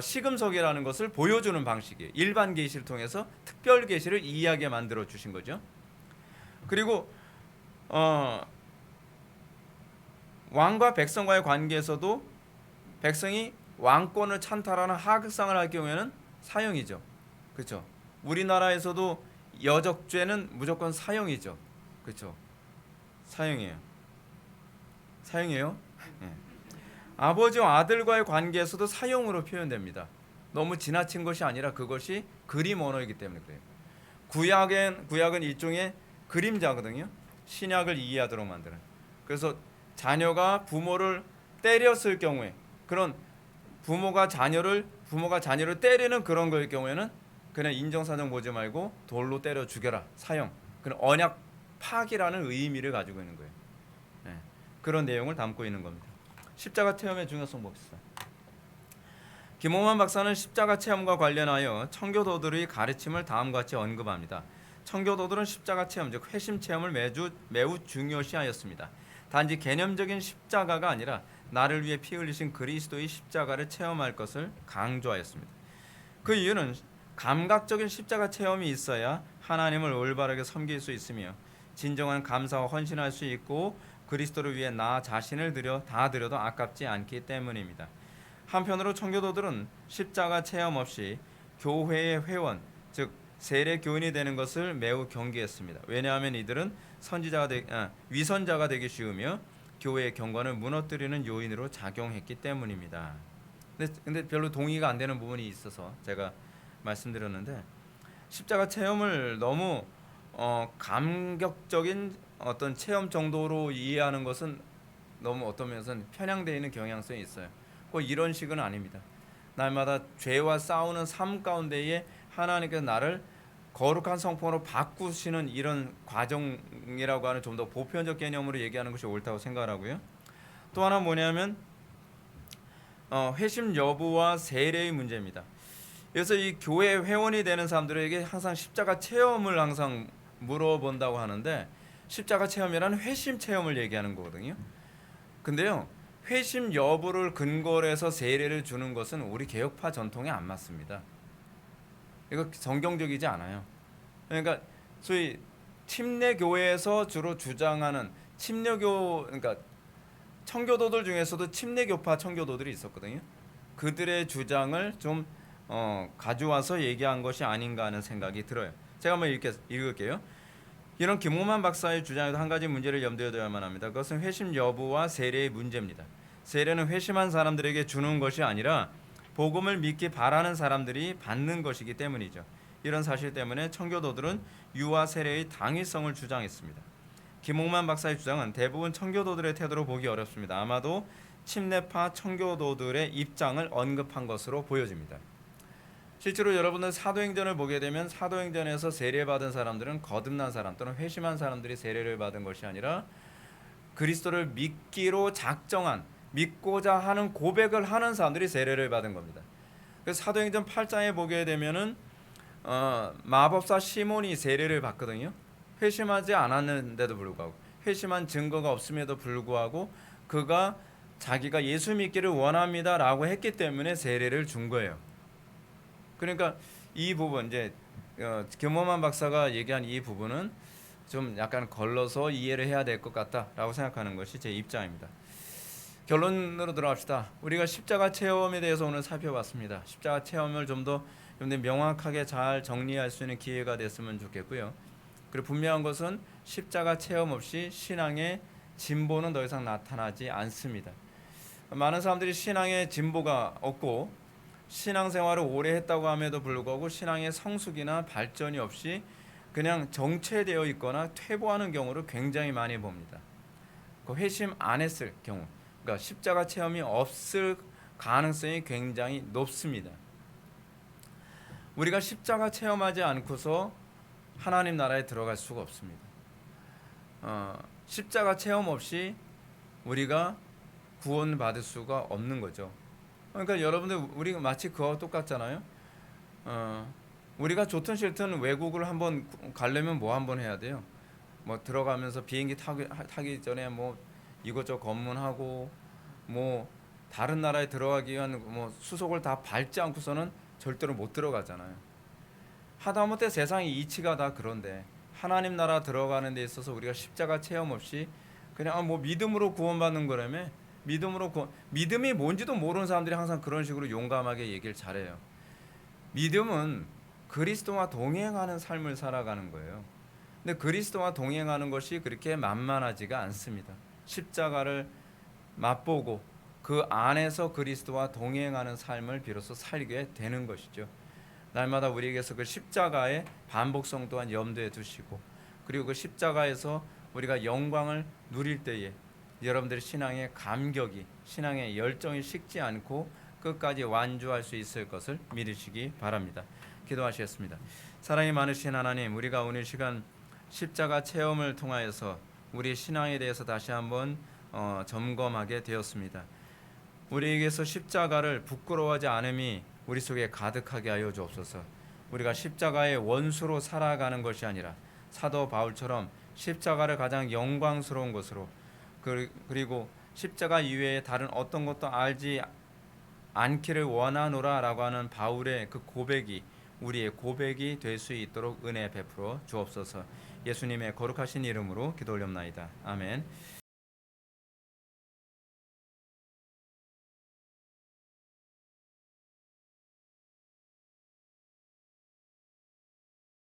시금석이라는 것을 보여주는 방식이에요. 일반 계시를 통해서 특별 계시를 이해하게 만들어 주신 거죠. 그리고 왕과 백성과의 관계에서도 백성이 왕권을 찬탈하는 하극상을 할 경우에는 사형이죠. 그렇죠? 우리나라에서도 여적죄는 무조건 사형이죠. 그렇죠? 사형이에요. 네. 아버지와 아들과의 관계에서도 사형으로 표현됩니다. 너무 지나친 것이 아니라 그것이 그림 언어이기 때문에 그래요. 구약은 일종의 그림자거든요. 신약을 이해하도록 만드는. 그래서 자녀가 부모를 때렸을 경우에 그런 부모가 자녀를 때리는 그런 거일 경우에는 그냥 인정사정 보지 말고 돌로 때려 죽여라. 사형. 그런 언약 파기라는 의미를 가지고 있는 거예요. 네. 그런 내용을 담고 있는 겁니다. 십자가 체험의 중요성 봅시다. 김홍만 박사는 십자가 체험과 관련하여 청교도들의 가르침을 다음과 같이 언급합니다. 청교도들은 십자가 체험, 즉 회심 체험을 매우 중요시하였습니다. 단지 개념적인 십자가가 아니라 나를 위해 피 흘리신 그리스도의 십자가를 체험할 것을 강조하였습니다. 그 이유는 감각적인 십자가 체험이 있어야 하나님을 올바르게 섬길 수 있으며 진정한 감사와 헌신할 수 있고 그리스도를 위해 나 자신을 다 드려도 아깝지 않기 때문입니다. 한편으로 청교도들은 십자가 체험 없이 교회의 회원, 즉 세례 교인이 되는 것을 매우 경계했습니다. 왜냐하면 이들은 위선자가 되기 쉬우며 교회의 경관을 무너뜨리는 요인으로 작용했기 때문입니다. 근데 별로 동의가 안 되는 부분이 있어서 제가 말씀드렸는데, 십자가 체험을 너무 감격적인 어떤 체험 정도로 이해하는 것은 너무 어떤 면에서는 편향되어 있는 경향성이 있어요. 꼭 이런 식은 아닙니다. 날마다 죄와 싸우는 삶 가운데에 하나님께서 나를 거룩한 성품으로 바꾸시는 이런 과정이라고 하는 좀 더 보편적 개념으로 얘기하는 것이 옳다고 생각하고요. 또 하나 뭐냐면 회심 여부와 세례의 문제입니다. 그래서 이 교회 회원이 되는 사람들에게 항상 십자가 체험을 항상 물어본다고 하는데, 십자가 체험이라는 회심 체험을 얘기하는 거거든요. 근데요, 회심 여부를 근거로 해서 세례를 주는 것은 우리 개혁파 전통에 안 맞습니다. 이거 성경적이지 않아요. 그러니까 소위 침례 교회에서 주로 주장하는 그러니까 청교도들 중에서도 침례교파 청교도들이 있었거든요. 그들의 주장을 좀 가져와서 얘기한 것이 아닌가 하는 생각이 들어요. 제가 한번 읽을게요. 이런 김홍만 박사의 주장에도 한 가지 문제를 염두에 둬야만 합니다. 그것은 회심 여부와 세례의 문제입니다. 세례는 회심한 사람들에게 주는 것이 아니라 복음을 믿기 바라는 사람들이 받는 것이기 때문이죠. 이런 사실 때문에 청교도들은 유아 세례의 당위성을 주장했습니다. 김홍만 박사의 주장은 대부분 청교도들의 태도로 보기 어렵습니다. 아마도 침례파 청교도들의 입장을 언급한 것으로 보여집니다. 실제로 여러분들 사도행전을 보게 되면 사도행전에서 세례받은 사람들은 거듭난 사람 또는 회심한 사람들이 세례를 받은 것이 아니라 그리스도를 믿기로 작정한, 믿고자 하는 고백을 하는 사람들이 세례를 받은 겁니다. 그래서 사도행전 8장에 보게 되면은 마법사 시몬이 세례를 받거든요. 회심하지 않았는데도 불구하고, 회심한 증거가 없음에도 불구하고 그가 자기가 예수 믿기를 원합니다라고 했기 때문에 세례를 준 거예요. 그러니까 이 부분, 이제 김호만 박사가 얘기한 이 부분은 좀 약간 걸러서 이해를 해야 될 것 같다라고 생각하는 것이 제 입장입니다. 결론으로 들어갑시다. 우리가 십자가 체험에 대해서 오늘 살펴봤습니다. 십자가 체험을 좀 더 명확하게 잘 정리할 수 있는 기회가 됐으면 좋겠고요. 그리고 분명한 것은 십자가 체험 없이 신앙의 진보는 더 이상 나타나지 않습니다. 많은 사람들이 신앙의 진보가 없고 신앙생활을 오래 했다고 함에도 불구하고 신앙의 성숙이나 발전이 없이 그냥 정체되어 있거나 퇴보하는 경우를 굉장히 많이 봅니다. 그 회심 안 했을 경우, 그러니까 십자가 체험이 없을 가능성이 굉장히 높습니다. 우리가 십자가 체험하지 않고서 하나님 나라에 들어갈 수가 없습니다. 십자가 체험 없이 우리가 구원받을 수가 없는 거죠. 그러니까 여러분들, 우리가 마치 그와 똑같잖아요. 우리가 좋든 싫든 외국을 한번 가려면 뭐 한번 해야 돼요. 뭐 들어가면서 비행기 타기 전에 뭐 이것저것 검문하고, 뭐 다른 나라에 들어가기 위한 뭐 수속을 다 밟지 않고서는 절대로 못 들어가잖아요. 하다못해 세상의 이치가 다 그런데 하나님 나라 들어가는 데 있어서 우리가 십자가 체험 없이 그냥 뭐 믿음으로 구원받는 거라며, 믿음이 뭔지도 모르는 사람들이 항상 그런 식으로 용감하게 얘기를 잘해요. 믿음은 그리스도와 동행하는 삶을 살아가는 거예요. 근데 그리스도와 동행하는 것이 그렇게 만만하지가 않습니다. 십자가를 맛보고 그 안에서 그리스도와 동행하는 삶을 비로소 살게 되는 것이죠. 날마다 우리에게서 그 십자가의 반복성 또한 염두에 두시고, 그리고 그 십자가에서 우리가 영광을 누릴 때에 여러분들의 신앙의 감격이, 신앙의 열정이 식지 않고 끝까지 완주할 수 있을 것을 믿으시기 바랍니다. 기도하시겠습니다. 사랑이 많으신 하나님, 우리가 오늘 시간 십자가 체험을 통하여서 우리 신앙에 대해서 다시 한번 점검하게 되었습니다. 우리에게서 십자가를 부끄러워하지 않음이 우리 속에 가득하게 하여 주옵소서. 우리가 십자가의 원수로 살아가는 것이 아니라 사도 바울처럼 십자가를 가장 영광스러운 것으로, 그리고 십자가 이외에 다른 어떤 것도 알지 않기를 원하노라라고 하는 바울의 그 고백이 우리의 고백이 될 수 있도록 은혜 베풀어 주옵소서. 예수님의 거룩하신 이름으로 기도 올렵나이다. 아멘.